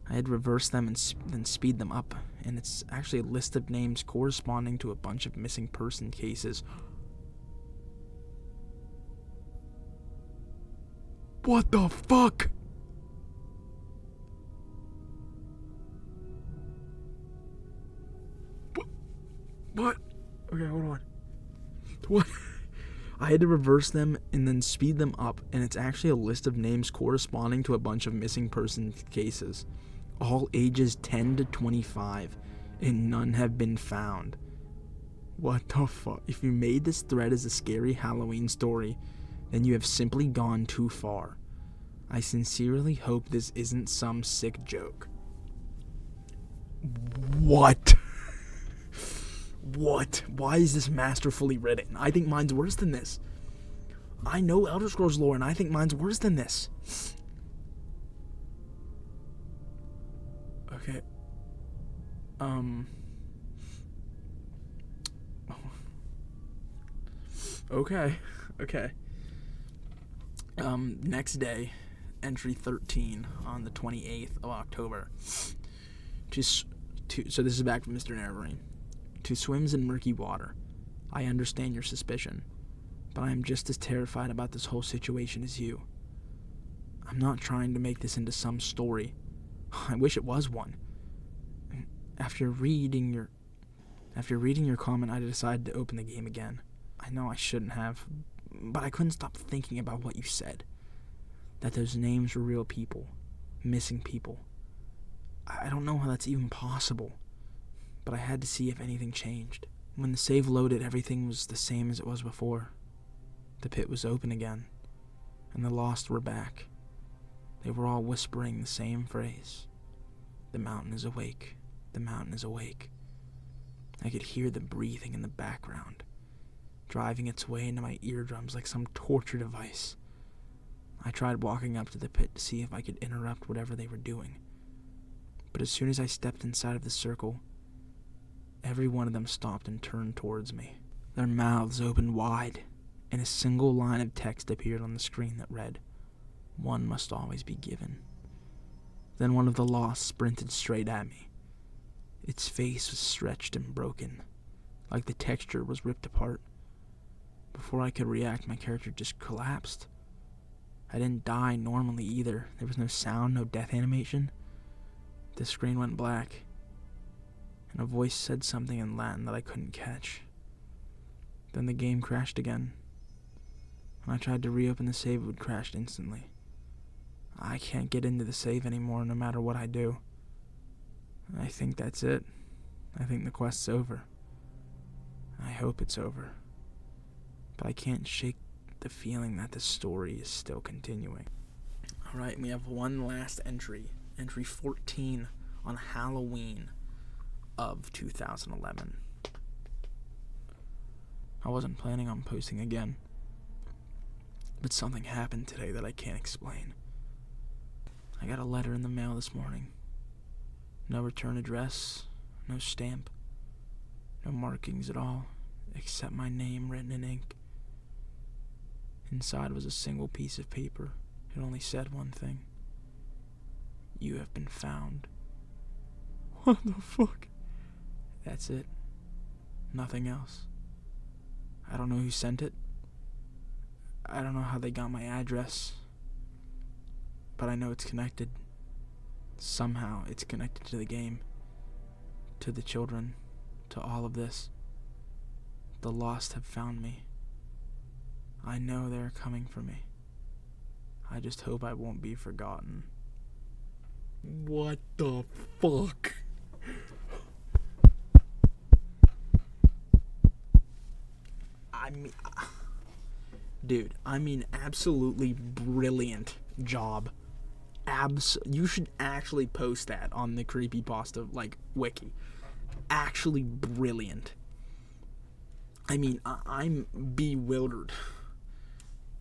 I had reversed them and then speed them up, and it's actually a list of names corresponding to a bunch of missing person cases. What the fuck? What? Okay, hold on. What? I had to reverse them and then speed them up, and it's actually a list of names corresponding to a bunch of missing person cases, all ages 10 to 25, and none have been found. What the fuck? If you made this thread as a scary Halloween story, then you have simply gone too far. I sincerely hope this isn't some sick joke. What? What? Why is this masterfully written? I think mine's worse than this. I know Elder Scrolls lore, and I think mine's worse than this. Okay. Okay. Next day, entry 13 on the 28th of October. So this is back from Mr. Navarine. To Swims in Murky Water. I understand your suspicion, but I am just as terrified about this whole situation as you. I'm not trying to make this into some story. I wish it was one. After reading your comment, I decided to open the game again. I know I shouldn't have, but I couldn't stop thinking about what you said. That those names were real people, missing people. I don't know how that's even possible, but I had to see if anything changed. When the save loaded, everything was the same as it was before. The pit was open again, and the lost were back. They were all whispering the same phrase. The mountain is awake. The mountain is awake. I could hear the breathing in the background, driving its way into my eardrums like some torture device. I tried walking up to the pit to see if I could interrupt whatever they were doing. But as soon as I stepped inside of the circle, every one of them stopped and turned towards me. Their mouths opened wide, and a single line of text appeared on the screen that read, "One must always be given." Then one of the lost sprinted straight at me. Its face was stretched and broken, like the texture was ripped apart. Before I could react, my character just collapsed. I didn't die normally either. There was no sound, no death animation. The screen went black, and a voice said something in Latin that I couldn't catch. Then the game crashed again. When I tried to reopen the save, it would crash instantly. I can't get into the save anymore no matter what I do. I think that's it. I think the quest's over. I hope it's over. But I can't shake the feeling that the story is still continuing. Alright, we have one last entry. Entry 14 on Halloween of 2011. I wasn't planning on posting again, but something happened today that I can't explain. I got a letter in the mail this morning. No return address, no stamp, no markings at all, except my name written in ink. Inside was a single piece of paper. It only said one thing. You have been found. What the fuck? That's it. Nothing else. I don't know who sent it. I don't know how they got my address. But I know it's connected. Somehow it's connected to the game. To the children. To all of this. The lost have found me. I know they're coming for me. I just hope I won't be forgotten. What the fuck? Dude, absolutely brilliant job You should actually post that on the Creepypasta, like, wiki. Actually brilliant. I mean, I'm bewildered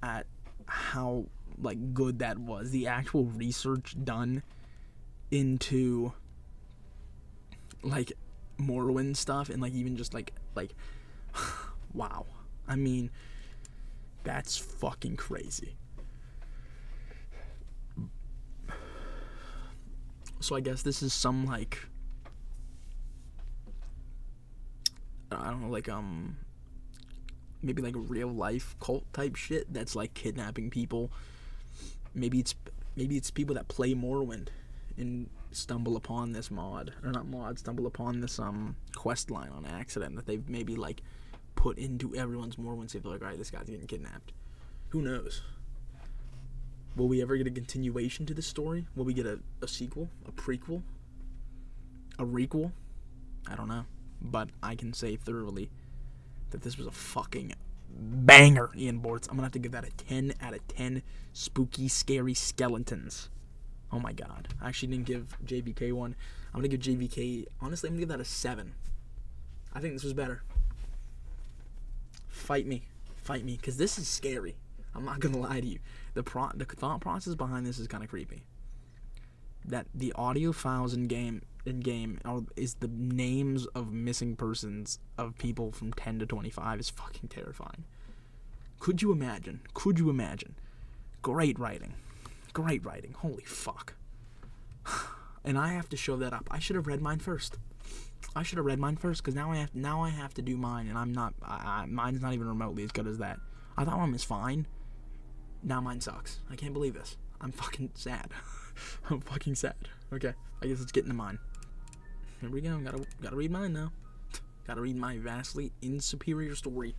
at how, like, good that was. The actual research done into, like, Morrowind stuff, and, like, even just, like, wow. I mean, that's fucking crazy. So I guess this is some, like, I don't know, like, maybe like a real life cult type shit that's like kidnapping people. Maybe it's people that play Morrowind and stumble upon this stumble upon this quest line on accident that they've maybe like put into everyone's Morrowind save. They're like, alright, this guy's getting kidnapped. Who knows? Will we ever get a continuation to this story? Will we get a sequel? A prequel? A requel? I don't know. But I can say thoroughly that this was a fucking banger, Ian Bortz. I'm going to have to give that a 10 out of 10 spooky, scary skeletons. Oh my god. I actually didn't give JVK one. I'm going to give JVK, honestly, I'm going to give that a 7. I think this was better. Fight me, because this is scary. I'm not going to lie to you. The thought process behind this is kind of creepy. That the audio files in game is the names of missing persons of people from 10 to 25 is fucking terrifying. Could you imagine? Great writing. Holy fuck. And I have to show that up. I should have read mine first. Because now I have to do mine, and mine's not even remotely as good as that. I thought mine was fine. Now mine sucks. I can't believe this. I'm fucking sad. I'm fucking sad. Okay, I guess let's get into mine. Here we go. Gotta read mine now. Gotta read my vastly insuperior story.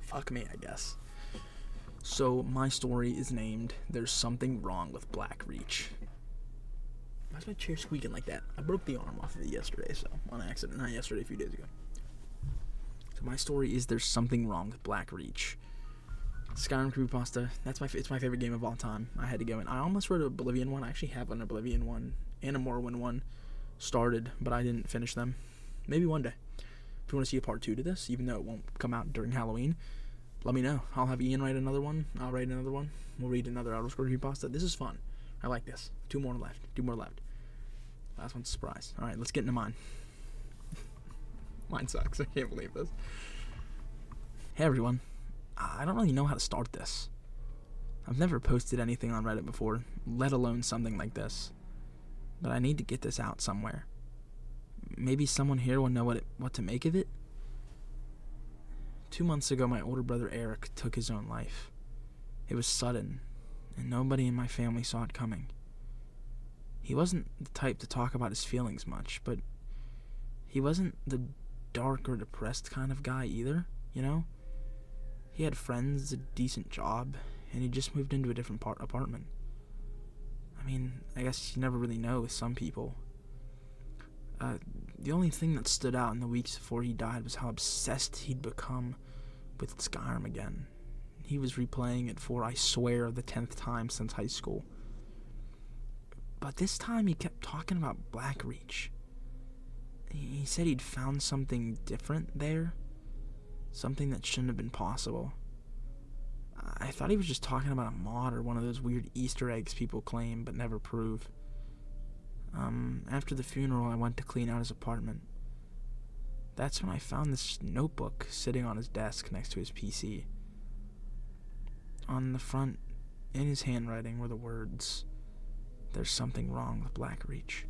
Fuck me, I guess. So my story is named "There's Something Wrong with Blackreach." Why's my chair squeaking like that? I broke the arm off of it yesterday, so on accident. Not yesterday, a few days ago. So my story is "There's Something Wrong with Blackreach." Skyrim Creepypasta. It's my favorite game of all time. I had to go in. I almost wrote an Oblivion one. I actually have an Oblivion one and a Morrowind one started, but I didn't finish them. Maybe one day. If you want to see a part 2 to this, even though it won't come out during Halloween, let me know. I'll have Ian write another one. I'll write another one. We'll read another Outer Scrolls Creepypasta. This is fun. I like this. 2 more left. Last one's a surprise. Alright, let's get into mine. Mine sucks. I can't believe this. Hey everyone. I don't really know how to start this. I've never posted anything on Reddit before, let alone something like this. But I need to get this out somewhere. Maybe someone here will know what to make of it? 2 months ago, my older brother Eric took his own life. It was sudden, and nobody in my family saw it coming. He wasn't the type to talk about his feelings much, but he wasn't the dark or depressed kind of guy either, you know? He had friends, a decent job, and he just moved into a different apartment. I mean, I guess you never really know with some people. The only thing that stood out in the weeks before he died was how obsessed he'd become with Skyrim again. He was replaying it for, I swear, the 10th time since high school. But this time he kept talking about Blackreach. He said he'd found something different there. Something that shouldn't have been possible. I thought he was just talking about a mod or one of those weird Easter eggs people claim but never prove. After the funeral, I went to clean out his apartment. That's when I found this notebook sitting on his desk next to his PC. On the front, in his handwriting, were the words, "There's something wrong with Blackreach."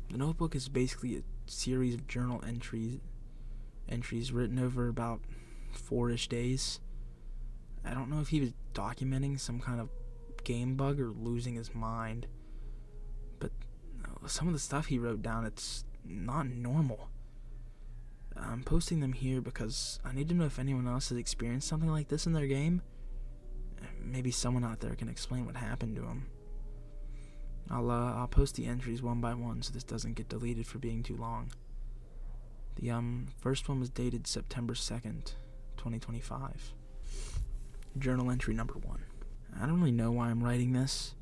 The notebook is basically a series of journal entries written over about 4-ish days. I don't know if he was documenting some kind of game bug or losing his mind, but some of the stuff he wrote down, it's not normal. I'm posting them here because I need to know if anyone else has experienced something like this in their game. Maybe someone out there can explain what happened to him. I'll post the entries one by one so this doesn't get deleted for being too long. The first one was dated September 2nd, 2025. Journal entry number 1. I don't really know why I'm writing this.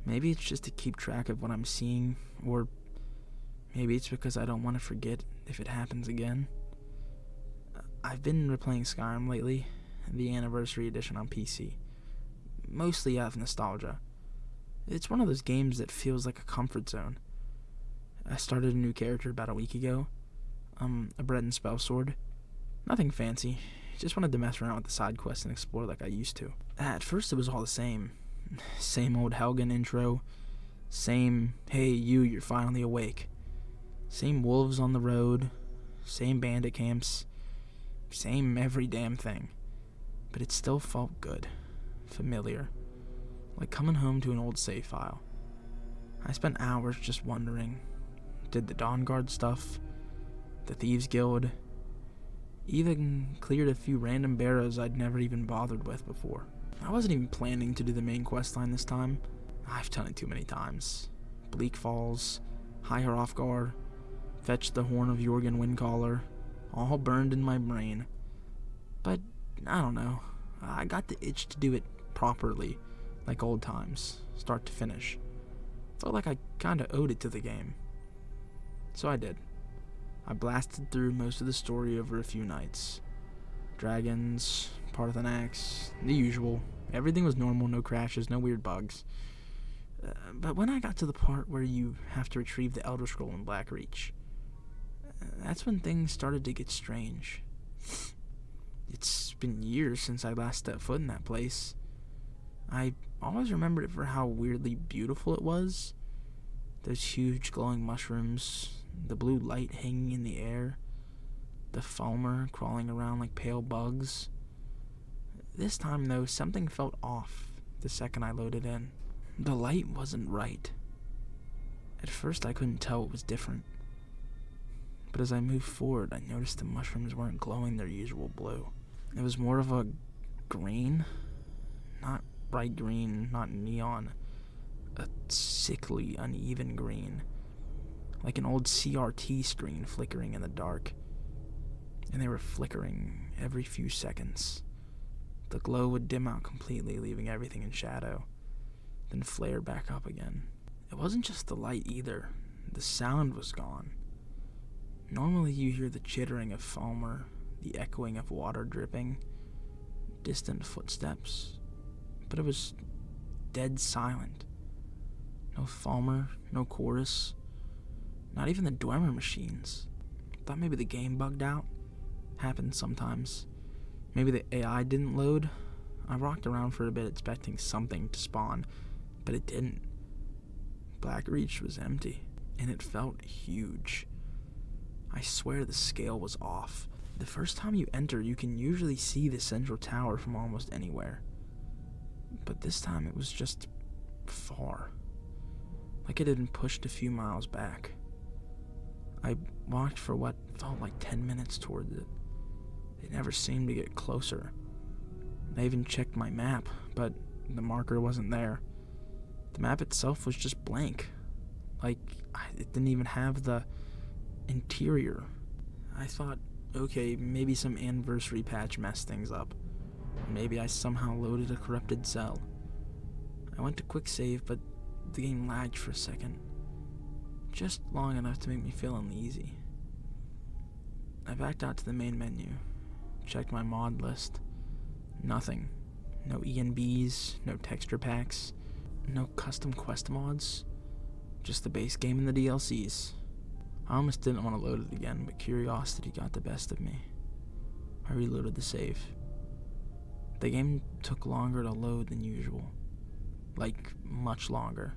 Maybe it's just to keep track of what I'm seeing, or maybe it's because I don't want to forget if it happens again. I've been replaying Skyrim lately, the Anniversary Edition on PC, mostly out of nostalgia. It's one of those games that feels like a comfort zone. I started a new character about a week ago, a bread and spell sword. Nothing fancy, just wanted to mess around with the side quests and explore like I used to. At first it was all the same. Same old Helgen intro, same, hey you're finally awake. Same wolves on the road, same bandit camps, same every damn thing. But it still felt good, familiar, like coming home to an old save file. I spent hours just wondering, did the Dawn Guard stuff, the Thieves Guild, even cleared a few random barrows I'd never even bothered with before. I wasn't even planning to do the main quest line this time. I've done it too many times. Bleak Falls, High Hrothgar, Fetch the Horn of Jorgen Windcaller, all burned in my brain. But, I don't know, I got the itch to do it properly, like old times, start to finish. Felt like I kinda owed it to the game. So I did. I blasted through most of the story over a few nights. Dragons, Parthenax, the usual. Everything was normal, no crashes, no weird bugs. But when I got to the part where you have to retrieve the Elder Scroll in Blackreach, that's when things started to get strange. It's been years since I last stepped foot in that place. I always remembered it for how weirdly beautiful it was. Those huge glowing mushrooms, the blue light hanging in the air, the Falmer crawling around like pale bugs. This time, though, something felt off the second I loaded in. The light wasn't right. At first, I couldn't tell what was different. But as I moved forward, I noticed the mushrooms weren't glowing their usual blue. It was more of a green, not bright green, not neon, a sickly, uneven green, like an old CRT screen flickering in the dark. And they were flickering every few seconds. The glow would dim out completely, leaving everything in shadow, then flare back up again. It wasn't just the light either. The sound was gone. Normally you hear the chittering of Falmer, the echoing of water dripping, distant footsteps, but it was dead silent. No Falmer, no chorus, not even the Dwemer machines. Thought maybe the game bugged out. Happens sometimes. Maybe the AI didn't load. I rocked around for a bit expecting something to spawn, but it didn't. Blackreach was empty, and it felt huge. I swear the scale was off. The first time you enter, you can usually see the central tower from almost anywhere. But this time it was just far. Like it had been pushed a few miles back. I walked for what felt like 10 minutes towards it. It never seemed to get closer. I even checked my map, but the marker wasn't there. The map itself was just blank. Like, it didn't even have the interior. I thought, okay, maybe some anniversary patch messed things up. Maybe I somehow loaded a corrupted cell. I went to quick save, but the game lagged for a second. Just long enough to make me feel uneasy. I backed out to the main menu, checked my mod list. Nothing. No ENBs, no texture packs, no custom quest mods. Just the base game and the DLCs. I almost didn't want to load it again, but curiosity got the best of me. I reloaded the save. The game took longer to load than usual. Like, much longer.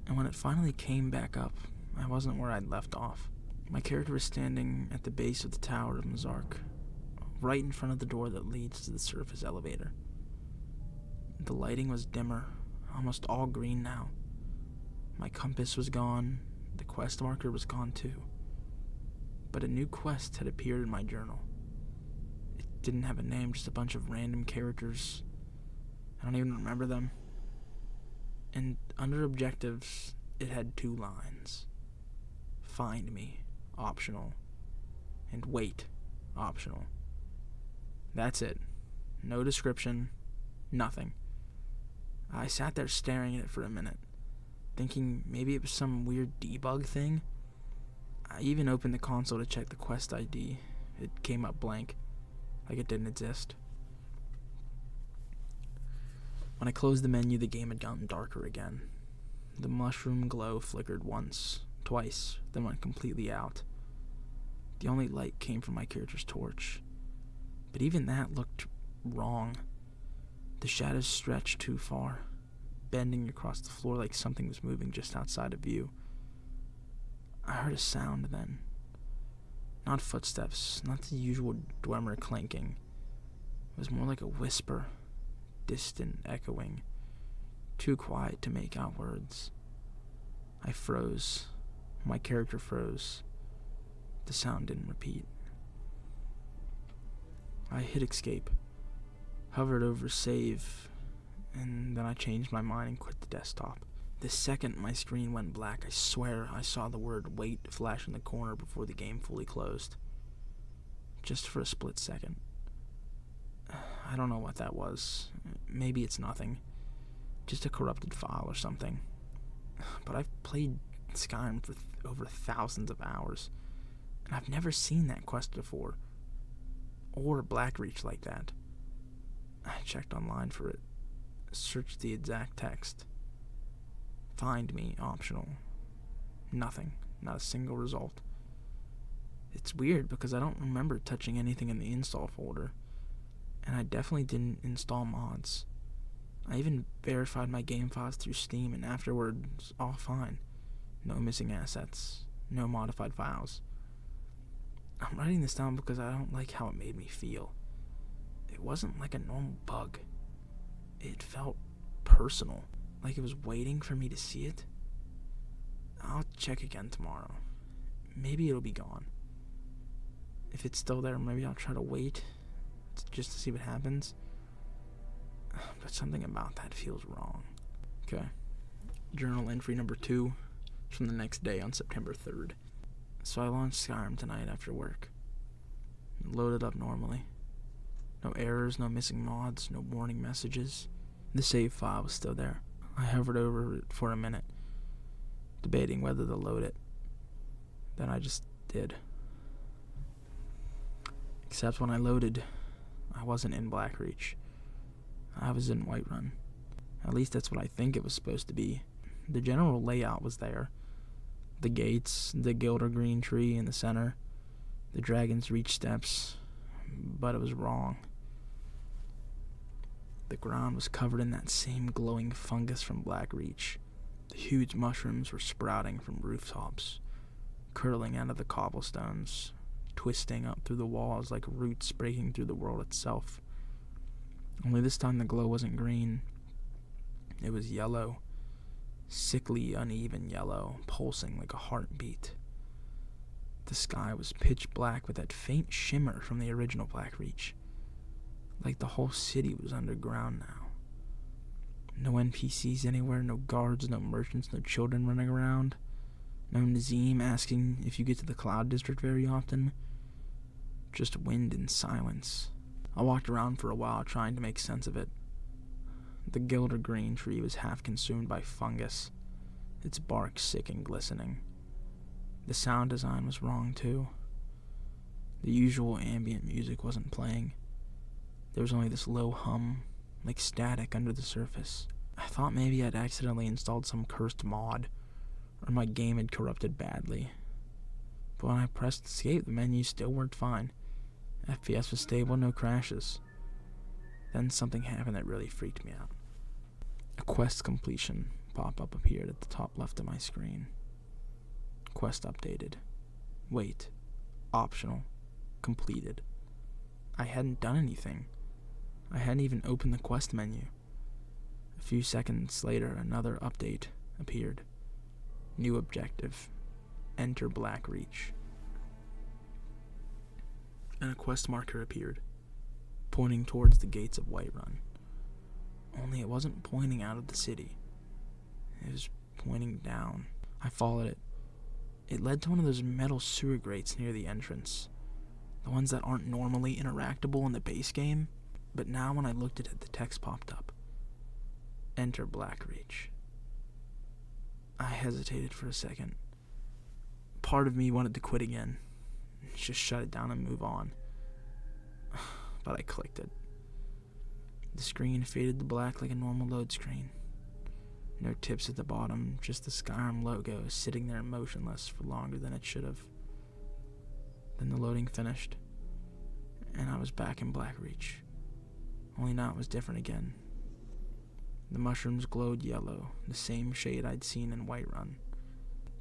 And when it finally came back up, I wasn't where I'd left off. My character was standing at the base of the Tower of Mazark, right in front of the door that leads to the surface elevator. The lighting was dimmer, almost all green now. My compass was gone, the quest marker was gone too. But a new quest had appeared in my journal. It didn't have a name, just a bunch of random characters. I don't even remember them. And under objectives, it had 2 lines. Find me, optional. And wait, optional. That's it. No description, nothing. I sat there staring at it for a minute, thinking maybe it was some weird debug thing. I even opened the console to check the quest ID. It came up blank, like it didn't exist. When I closed the menu, the game had gotten darker again. The mushroom glow flickered once, twice, then went completely out. The only light came from my character's torch. But even that looked wrong. The shadows stretched too far, bending across the floor like something was moving just outside of view. I heard a sound then. Not footsteps, not the usual Dwemer clanking. It was more like a whisper, distant, echoing, too quiet to make out words. I froze. My character froze. The sound didn't repeat. I hit escape, hovered over save, and then I changed my mind and quit the desktop. The second my screen went black, I swear I saw the word wait flash in the corner before the game fully closed. Just for a split second. I don't know what that was. Maybe it's nothing. Just a corrupted file or something. But I've played Skyrim for over thousands of hours, and I've never seen that quest before. Or Blackreach like that. I checked online for it. Searched the exact text. Find me, optional. Nothing. Not a single result. It's weird because I don't remember touching anything in the install folder. And I definitely didn't install mods. I even verified my game files through Steam, and afterwards, all fine. No missing assets. No modified files. I'm writing this down because I don't like how it made me feel. It wasn't like a normal bug. It felt personal. Like it was waiting for me to see it. I'll check again tomorrow. Maybe it'll be gone. If it's still there, maybe I'll try to wait just to see what happens. But something about that feels wrong. Okay. Journal entry number 2 from the next day on September 3rd. So I launched Skyrim tonight after work. It loaded up normally. No errors, no missing mods, no warning messages. The save file was still there. I hovered over it for a minute, debating whether to load it. Then I just did. Except when I loaded, I wasn't in Blackreach. I was in Whiterun. At least that's what I think it was supposed to be. The general layout was there. The gates, the Gilder Green tree in the center, the Dragon's Reach steps, but it was wrong. The ground was covered in that same glowing fungus from Blackreach. The huge mushrooms were sprouting from rooftops, curling out of the cobblestones, twisting up through the walls like roots breaking through the world itself. Only this time the glow wasn't green. It was yellow. Sickly, uneven yellow, pulsing like a heartbeat. The sky was pitch black with that faint shimmer from the original Blackreach. Like the whole city was underground now. No NPCs anywhere, no guards, no merchants, no children running around. No Nazim asking if you get to the Cloud District very often. Just wind and silence. I walked around for a while trying to make sense of it. The Gilder Green tree was half consumed by fungus, its bark sick and glistening. The sound design was wrong too. The usual ambient music wasn't playing. There was only this low hum, like static under the surface. I thought maybe I'd accidentally installed some cursed mod, or my game had corrupted badly. But when I pressed escape, the menu still worked fine. FPS was stable, no crashes. Then something happened that really freaked me out. A quest completion pop-up appeared at the top left of my screen. Quest updated. Wait. Optional. Completed. I hadn't done anything. I hadn't even opened the quest menu. A few seconds later, another update appeared. New objective. Enter Blackreach. And a quest marker appeared, pointing towards the gates of Whiterun. Only it wasn't pointing out of the city. It was pointing down. I followed it. It led to one of those metal sewer grates near the entrance. The ones that aren't normally interactable in the base game, but now when I looked at it, the text popped up. Enter Blackreach. I hesitated for a second. Part of me wanted to quit again, just shut it down and move on. But I clicked it. The screen faded to black like a normal load screen. No tips at the bottom, just the Skyrim logo sitting there motionless for longer than it should have. Then the loading finished, and I was back in Blackreach. Only now it was different again. The mushrooms glowed yellow, the same shade I'd seen in Whiterun.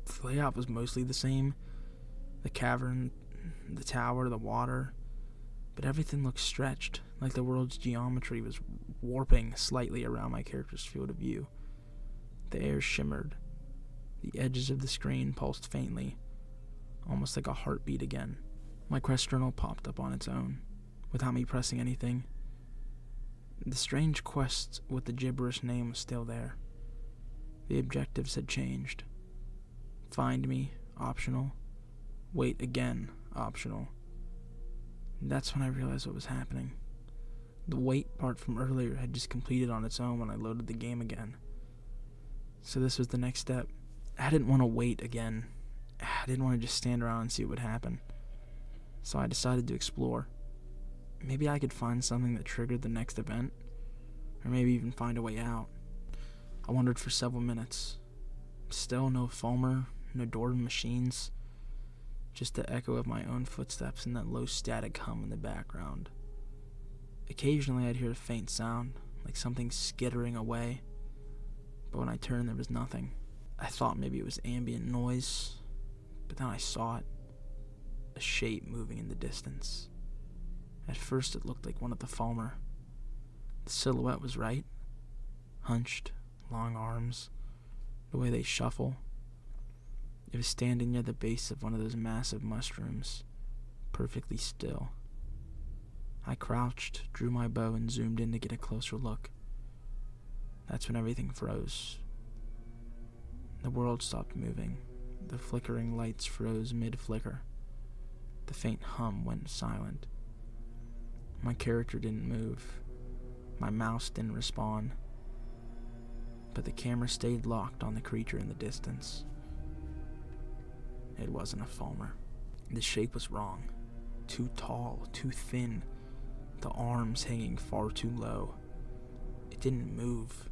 The layout was mostly the same. The cavern, the tower, the water. But everything looked stretched, like the world's geometry was warping slightly around my character's field of view. The air shimmered. The edges of the screen pulsed faintly, almost like a heartbeat again. My quest journal popped up on its own, without me pressing anything. The strange quest with the gibberish name was still there. The objectives had changed. Find me, optional. Wait again, optional. That's when I realized what was happening. The wait part from earlier had just completed on its own when I loaded the game again. So this was the next step. I didn't want to wait again. I didn't want to just stand around and see what would happen. So I decided to explore. Maybe I could find something that triggered the next event, or maybe even find a way out. I wandered for several minutes. Still no Fulmer, no door to machines, just the echo of my own footsteps and that low static hum in the background. Occasionally I'd hear a faint sound, like something skittering away, but when I turned there was nothing. I thought maybe it was ambient noise, but then I saw it, a shape moving in the distance. At first it looked like one of the Fulmer. The silhouette was right. Hunched, long arms, the way they shuffle. It was standing near the base of one of those massive mushrooms, perfectly still. I crouched, drew my bow, and zoomed in to get a closer look. That's when everything froze. The world stopped moving. The flickering lights froze mid-flicker. The faint hum went silent. My character didn't move. My mouse didn't respond. But the camera stayed locked on the creature in the distance. It wasn't a Fulmer. The shape was wrong. Too tall, too thin. The arms hanging far too low. It didn't move,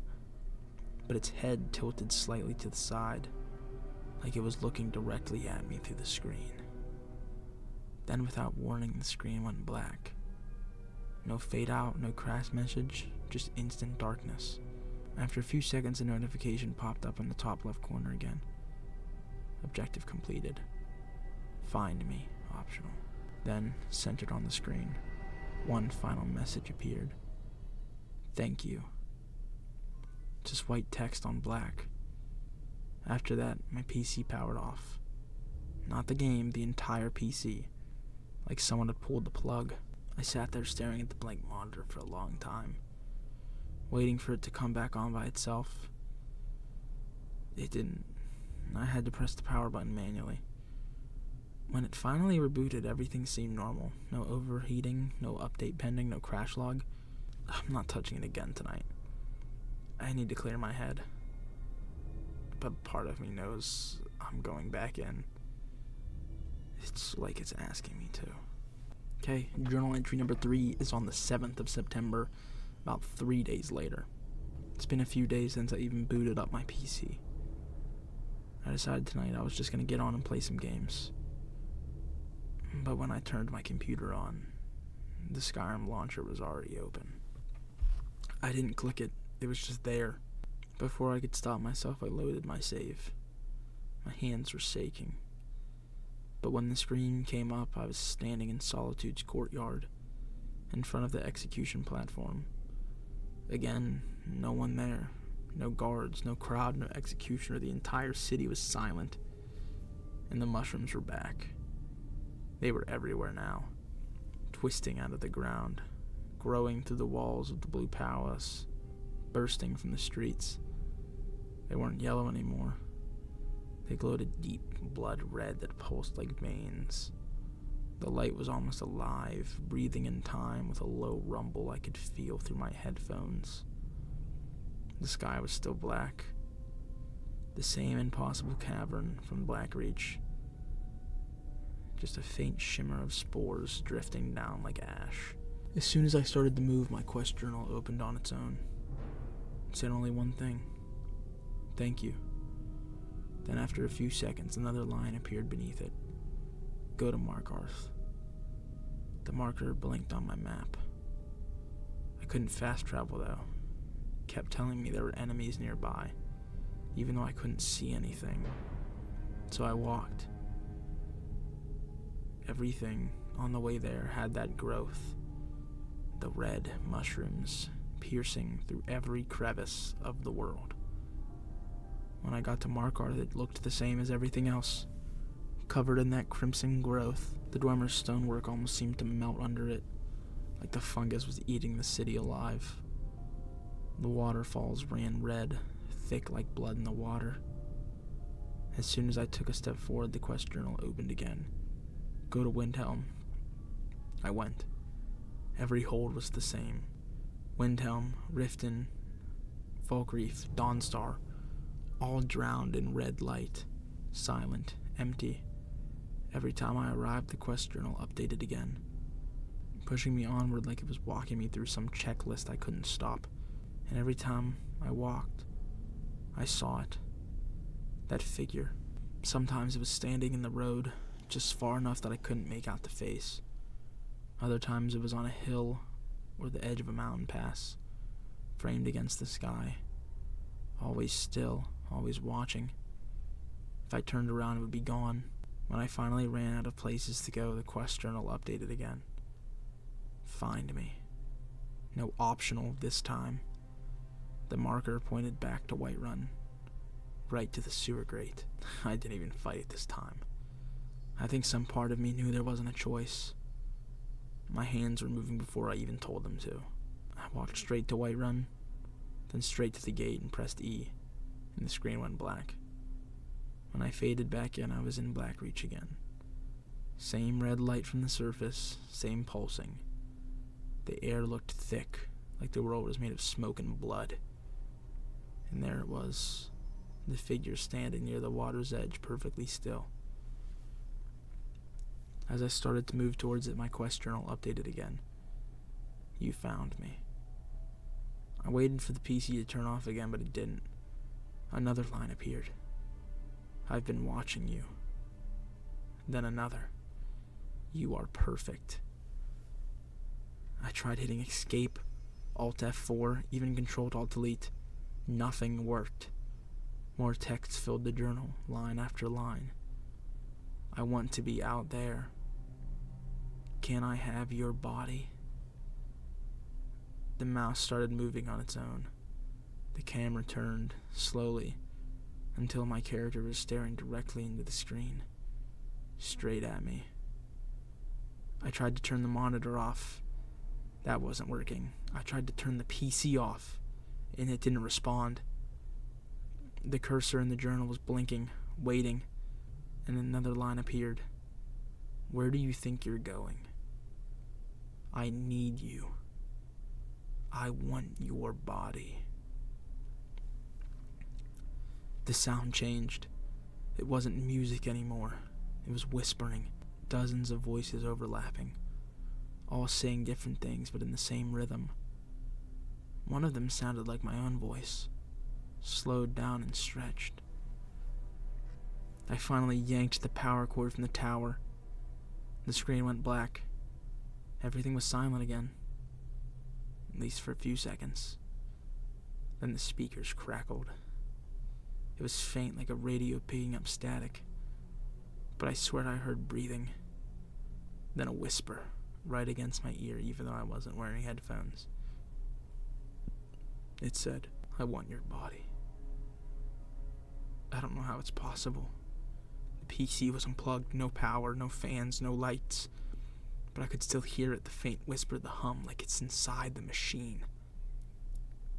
but its head tilted slightly to the side, like it was looking directly at me through the screen. Then without warning, the screen went black. No fade out, no crash message, just instant darkness. After a few seconds, a notification popped up in the top left corner again. Objective completed. Find me, optional. Then, centered on the screen, one final message appeared. Thank you. Just white text on black. After that, my PC powered off. Not the game, the entire PC. Like someone had pulled the plug. I sat there staring at the blank monitor for a long time, waiting for it to come back on by itself. It didn't. I had to press the power button manually. When it finally rebooted, everything seemed normal. No overheating, no update pending, no crash log. I'm not touching it again tonight. I need to clear my head. But part of me knows I'm going back in. It's like it's asking me to. Okay, journal entry number 3 is on the 7th of September, about 3 days later. It's been a few days since I even booted up my PC. I decided tonight I was just going to get on and play some games. But when I turned my computer on, the Skyrim launcher was already open. I didn't click it, it was just there. Before I could stop myself, I loaded my save. My hands were shaking. But when the screen came up, I was standing in Solitude's courtyard, in front of the execution platform. Again, no one there. No guards, no crowd, no executioner. The entire city was silent. And the mushrooms were back. They were everywhere now, twisting out of the ground, growing through the walls of the Blue Palace, bursting from the streets. They weren't yellow anymore. They glowed a deep blood red that pulsed like veins. The light was almost alive, breathing in time with a low rumble I could feel through my headphones. The sky was still black. The same impossible cavern from Black Reach. Just a faint shimmer of spores drifting down like ash. As soon as I started to move, my quest journal opened on its own. It said only one thing. Thank you. Then after a few seconds, another line appeared beneath it. Go to Markarth. The marker blinked on my map. I couldn't fast travel though. It kept telling me there were enemies nearby, even though I couldn't see anything. So I walked. Everything on the way there had that growth. The red mushrooms piercing through every crevice of the world. When I got to Markarth, it looked the same as everything else. Covered in that crimson growth, the Dwemer's stonework almost seemed to melt under it, like the fungus was eating the city alive. The waterfalls ran red, thick like blood in the water. As soon as I took a step forward, the quest journal opened again. Go to Windhelm. I went. Every hold was the same. Windhelm, Riften, Falkreath, Dawnstar, all drowned in red light, silent, empty. Every time I arrived, the quest journal updated again, pushing me onward like it was walking me through some checklist I couldn't stop. And every time I walked, I saw it. That figure. Sometimes it was standing in the road, just far enough that I couldn't make out the face. Other times it was on a hill or the edge of a mountain pass, framed against the sky. Always still, always watching. If I turned around, it would be gone. When I finally ran out of places to go, the quest journal updated again. Find me. No optional this time. The marker pointed back to Whiterun, right to the sewer grate. I didn't even fight it this time. I think some part of me knew there wasn't a choice. My hands were moving before I even told them to. I walked straight to Whiterun, then straight to the gate and pressed E, and the screen went black. When I faded back in, I was in Black Reach again. Same red light from the surface, same pulsing. The air looked thick, like the world was made of smoke and blood. And there it was, the figure standing near the water's edge, perfectly still. As I started to move towards it, my quest journal updated again. You found me. I waited for the PC to turn off again, but it didn't. Another line appeared. I've been watching you. Then another. You are perfect. I tried hitting escape, Alt F4, even Control Alt Delete. Nothing worked. More text filled the journal, line after line. I want to be out there. Can I have your body? The mouse started moving on its own. The camera turned, slowly, until my character was staring directly into the screen, straight at me. I tried to turn the monitor off. That wasn't working. I tried to turn the PC off, and it didn't respond. The cursor in the journal was blinking, waiting, and another line appeared. Where do you think you're going? I need you. I want your body. The sound changed. It wasn't music anymore. It was whispering, dozens of voices overlapping, all saying different things but in the same rhythm. One of them sounded like my own voice, slowed down and stretched. I finally yanked the power cord from the tower. The screen went black. Everything was silent again, at least for a few seconds. Then the speakers crackled. It was faint, like a radio picking up static, but I swear I heard breathing. Then a whisper right against my ear, even though I wasn't wearing headphones. It said, I want your body. I don't know how it's possible. The PC was unplugged, no power, no fans, no lights, but I could still hear it, the faint whisper, the hum, like it's inside the machine.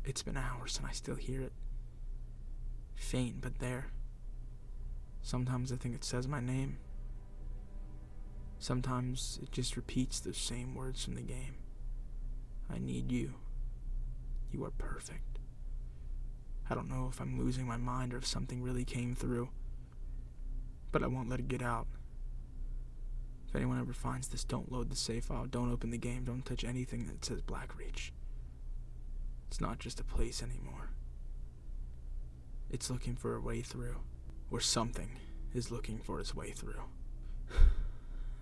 It's been hours and I still hear it. Faint, but there. Sometimes I think it says my name. Sometimes it just repeats those same words from the game. I need you. You are perfect. I don't know if I'm losing my mind or if something really came through, but I won't let it get out. If anyone ever finds this, don't load the save file, don't open the game, don't touch anything that says Blackreach. It's not just a place anymore. It's looking for a way through, or something is looking for its way through.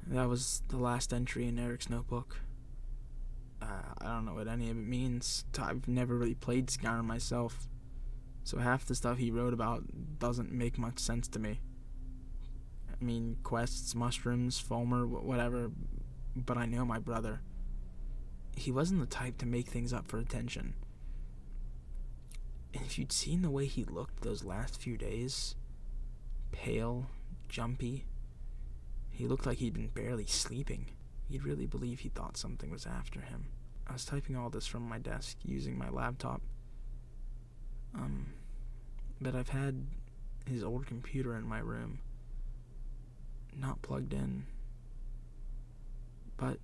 That was the last entry in Eric's notebook. I don't know what any of it means. I've never really played Skyrim myself, so half the stuff he wrote about doesn't make much sense to me. I mean, quests, mushrooms, Fulmer, whatever, but I know my brother. He wasn't the type to make things up for attention. And if you'd seen the way he looked those last few days, pale, jumpy, he looked like he'd been barely sleeping. You'd really believe he thought something was after him. I was typing all this from my desk using my laptop. But I've had his old computer in my room, not plugged in. But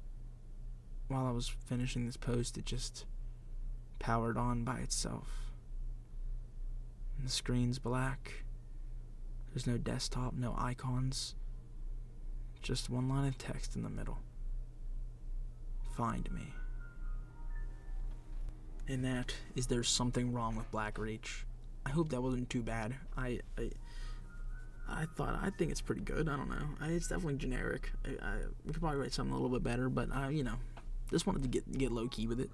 while I was finishing this post, it just powered on by itself. And the screen's black. There's no desktop, no icons. Just one line of text in the middle. Find me. And that is There's Something Wrong with Blackreach. I hope that wasn't too bad. I think it's pretty good. I don't know. It's definitely generic. We could probably write something a little bit better, but just wanted to get low key with it.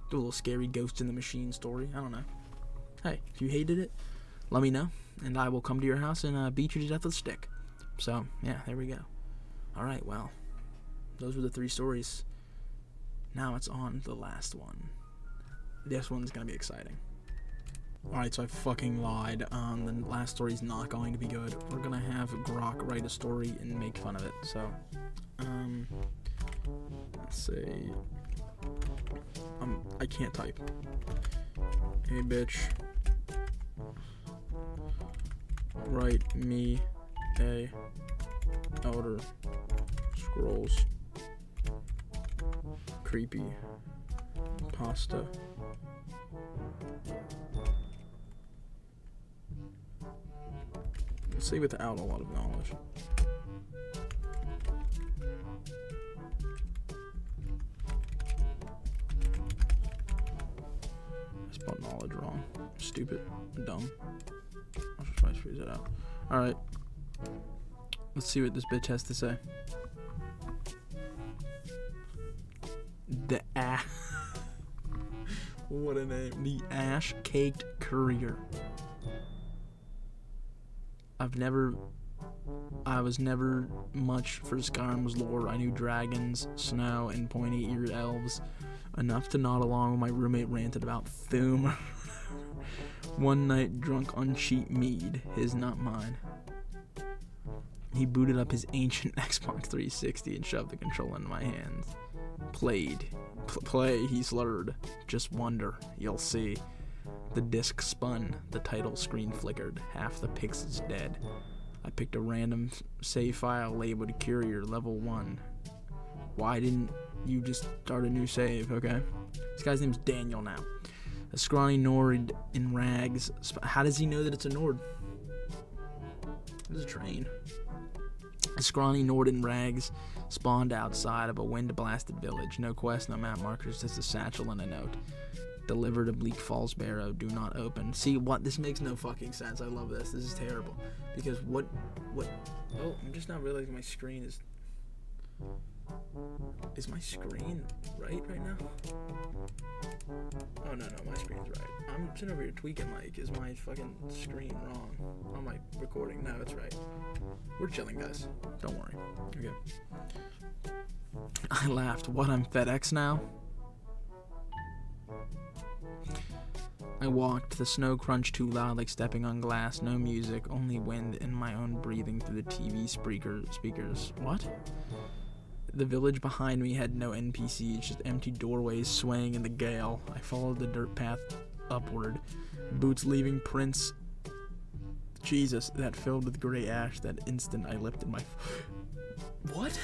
Do a little scary Ghost in the Machine story. I don't know. Hey, if you hated it, let me know, and I will come to your house and beat you to death with a stick. So yeah, there we go. All right, well, those were the 3 stories. Now it's on the last one. This one's gonna be exciting. Alright, so I fucking lied. The last story's not going to be good. We're gonna have Grok write a story and make fun of it. So, let's say, I can't type. Hey, bitch, write me a Elder Scrolls creepy pasta. Let's say without a lot of knowledge. I spelled knowledge wrong. Stupid. Dumb. I'll just try to freeze that out. Alright. Let's see what this bitch has to say. What a name. The Ash-Caked Courier. I was never much for Skyrim's lore. I knew dragons, snow, and pointy-eared elves. Enough to nod along when my roommate ranted about Thume. One night, drunk on cheap mead, his not mine. He booted up his ancient Xbox 360 and shoved the controller into my hands. Play, he slurred. Just wonder, you'll see. The disc spun, the title screen flickered, half the pixels dead. I picked a random save file labeled Courier Level 1. Why didn't you just start a new save, okay? This guy's name's Daniel now. A scrawny Nord in rags. How does he know that it's a Nord? There's a train. A scrawny Nord in rags spawned outside of a wind-blasted village. No quest, no map markers, just a satchel and a note. Deliver to Bleak Falls Barrow, do not open. See, what? This makes no fucking sense. I love this. This is terrible. Because what? Oh, I'm just not realizing my screen is... Is my screen right now? Oh, no, my screen's right. I'm sitting over here tweaking like, is my fucking screen wrong on my recording? No, it's right. We're chilling, guys. Don't worry. Okay. I laughed. What, I'm FedEx now? I walked. The snow crunched too loud, like stepping on glass. No music, only wind and my own breathing through the TV speakers. What? The village behind me had no NPCs, just empty doorways swaying in the gale. I followed the dirt path upward, boots leaving prints. Jesus, that filled with gray ash. That instant I lifted my... What?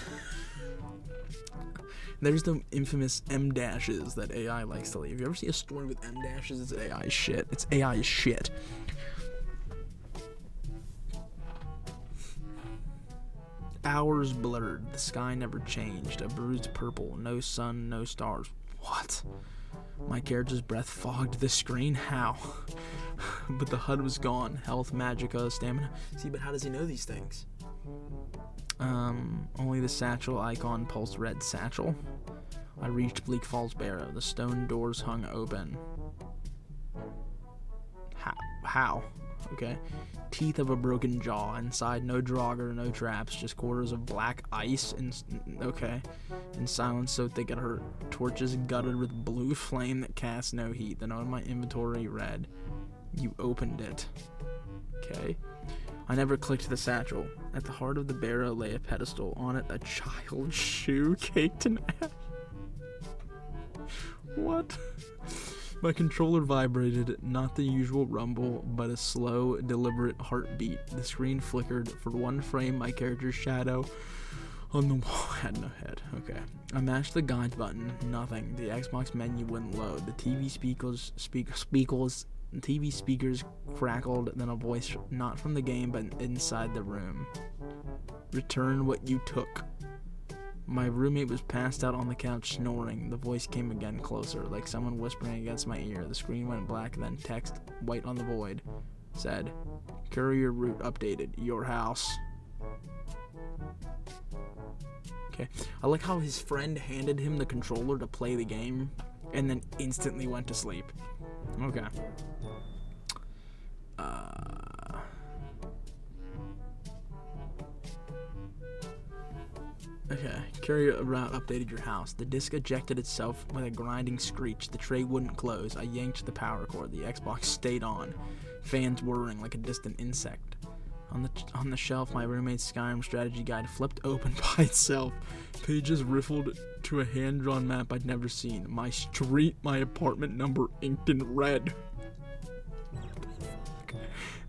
There's the infamous M dashes that AI likes to leave. If you ever see a story with M dashes, it's AI shit. It's AI shit. Hours blurred. The sky never changed. A bruised purple. No sun, no stars. What? My character's breath fogged the screen? How? But the HUD was gone. Health, magicka, stamina. See, but how does he know these things? Only the satchel icon pulsed red. Satchel? I reached Bleak Falls Barrow. The stone doors hung open. How? Okay. Teeth of a broken jaw. Inside, no draugr, no traps, just quarters of black ice. Okay. In silence so thick it hurt. Torches gutted with blue flame that cast no heat. The note in my inventory read, "You opened it." Okay. I never clicked the satchel. At the heart of the barrow lay a pedestal. On it, a child's shoe caked in ash. What? My controller vibrated, not the usual rumble, but a slow, deliberate heartbeat. The screen flickered. For one frame, my character's shadow on the wall had no head. Okay. I mashed the guide button. Nothing. The Xbox menu wouldn't load. The TV speakers crackled, then a voice not from the game, but inside the room. Return what you took. My roommate was passed out on the couch snoring. The voice came again, closer, like someone whispering against my ear. The screen went black, then text, white on the void, said, "Courier route updated. Your house." Okay. I like how his friend handed him the controller to play the game, and then instantly went to sleep. Okay. Okay, courier route updated your house. The disc ejected itself with a grinding screech. The tray wouldn't close. I yanked the power cord. The Xbox stayed on. Fans whirring like a distant insect. On the shelf, my roommate's Skyrim strategy guide flipped open by itself. Pages riffled to a hand-drawn map I'd never seen. My street, my apartment number inked in red.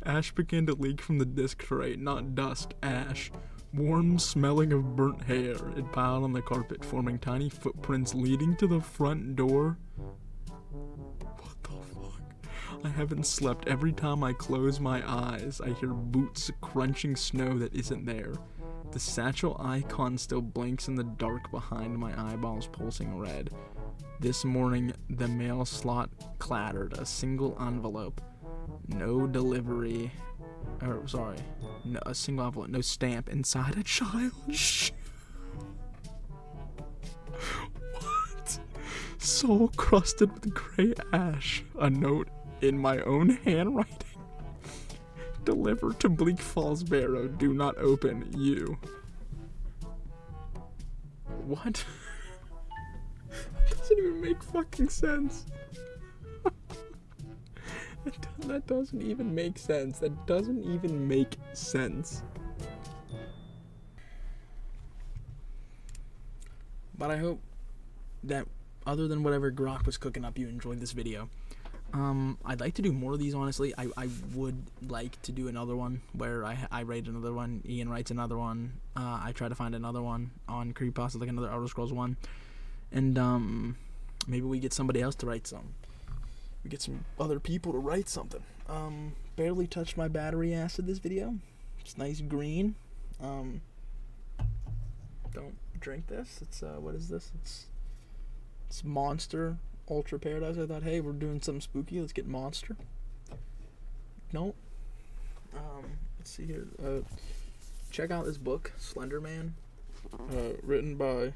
Ash began to leak from the disc tray. Not dust, ash. Warm smelling of burnt hair. It piled on the carpet, forming tiny footprints leading to the front door. What the fuck? I haven't slept. Every time I close my eyes, I hear boots crunching snow that isn't there. The satchel icon still blinks in the dark behind my eyeballs, pulsing red. This morning, the mail slot clattered. A single envelope. No delivery. No, a single envelope, no stamp inside a child's shoe. What? Soul crusted with gray ash. A note in my own handwriting. Delivered to Bleak Falls Barrow. Do not open. You. What? That doesn't even make fucking sense. That doesn't even make sense. That doesn't even make sense. But I hope that, other than whatever Grok was cooking up, you enjoyed this video. I'd like to do more of these, honestly. I would like to do another one where I write another one, Ian writes another one, I try to find another one on Creepypastas, like another Elder Scrolls one, and maybe we get somebody else to write some. We get some other people to write something. Barely touched my battery acid this video. It's nice green. Don't drink this. It's what is this? It's Monster Ultra Paradise. I thought, hey, we're doing something spooky. Let's get Monster. Nope. Let's see here. Check out this book, Slender Man. Written by,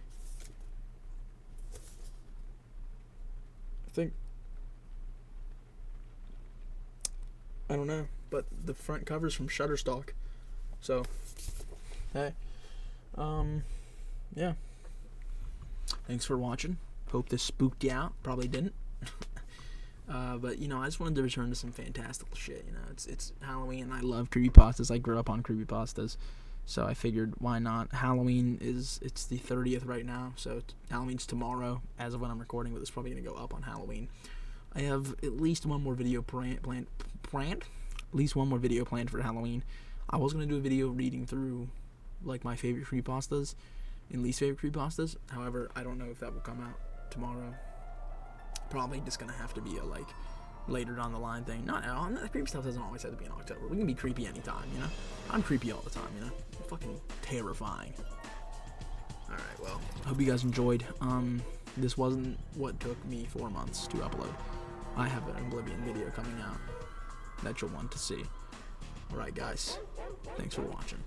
I don't know, but the front cover's from Shutterstock. So, hey, yeah. Thanks for watching. Hope this spooked you out. Probably didn't. But, you know, I just wanted to return to some fantastical shit, you know. It's Halloween. I love creepypastas. I grew up on creepypastas. So I figured, why not? Halloween it's the 30th right now. So Halloween's tomorrow, as of when I'm recording, but it's probably going to go up on Halloween. I have at least one more video planned. At least one more video planned for Halloween. I was going to do a video reading through, like, my favorite creepypastas. in least favorite creepypastas. However, I don't know if that will come out tomorrow. Probably just gonna have to be a like later down the line thing. Not creepy stuff doesn't always have to be in October. We can be creepy anytime, you know. I'm creepy all the time, you know. Fucking terrifying. All right, well, hope you guys enjoyed. This wasn't what took me 4 months to upload. I have an Oblivion video coming out that you'll want to see. All right, guys. Thanks for watching.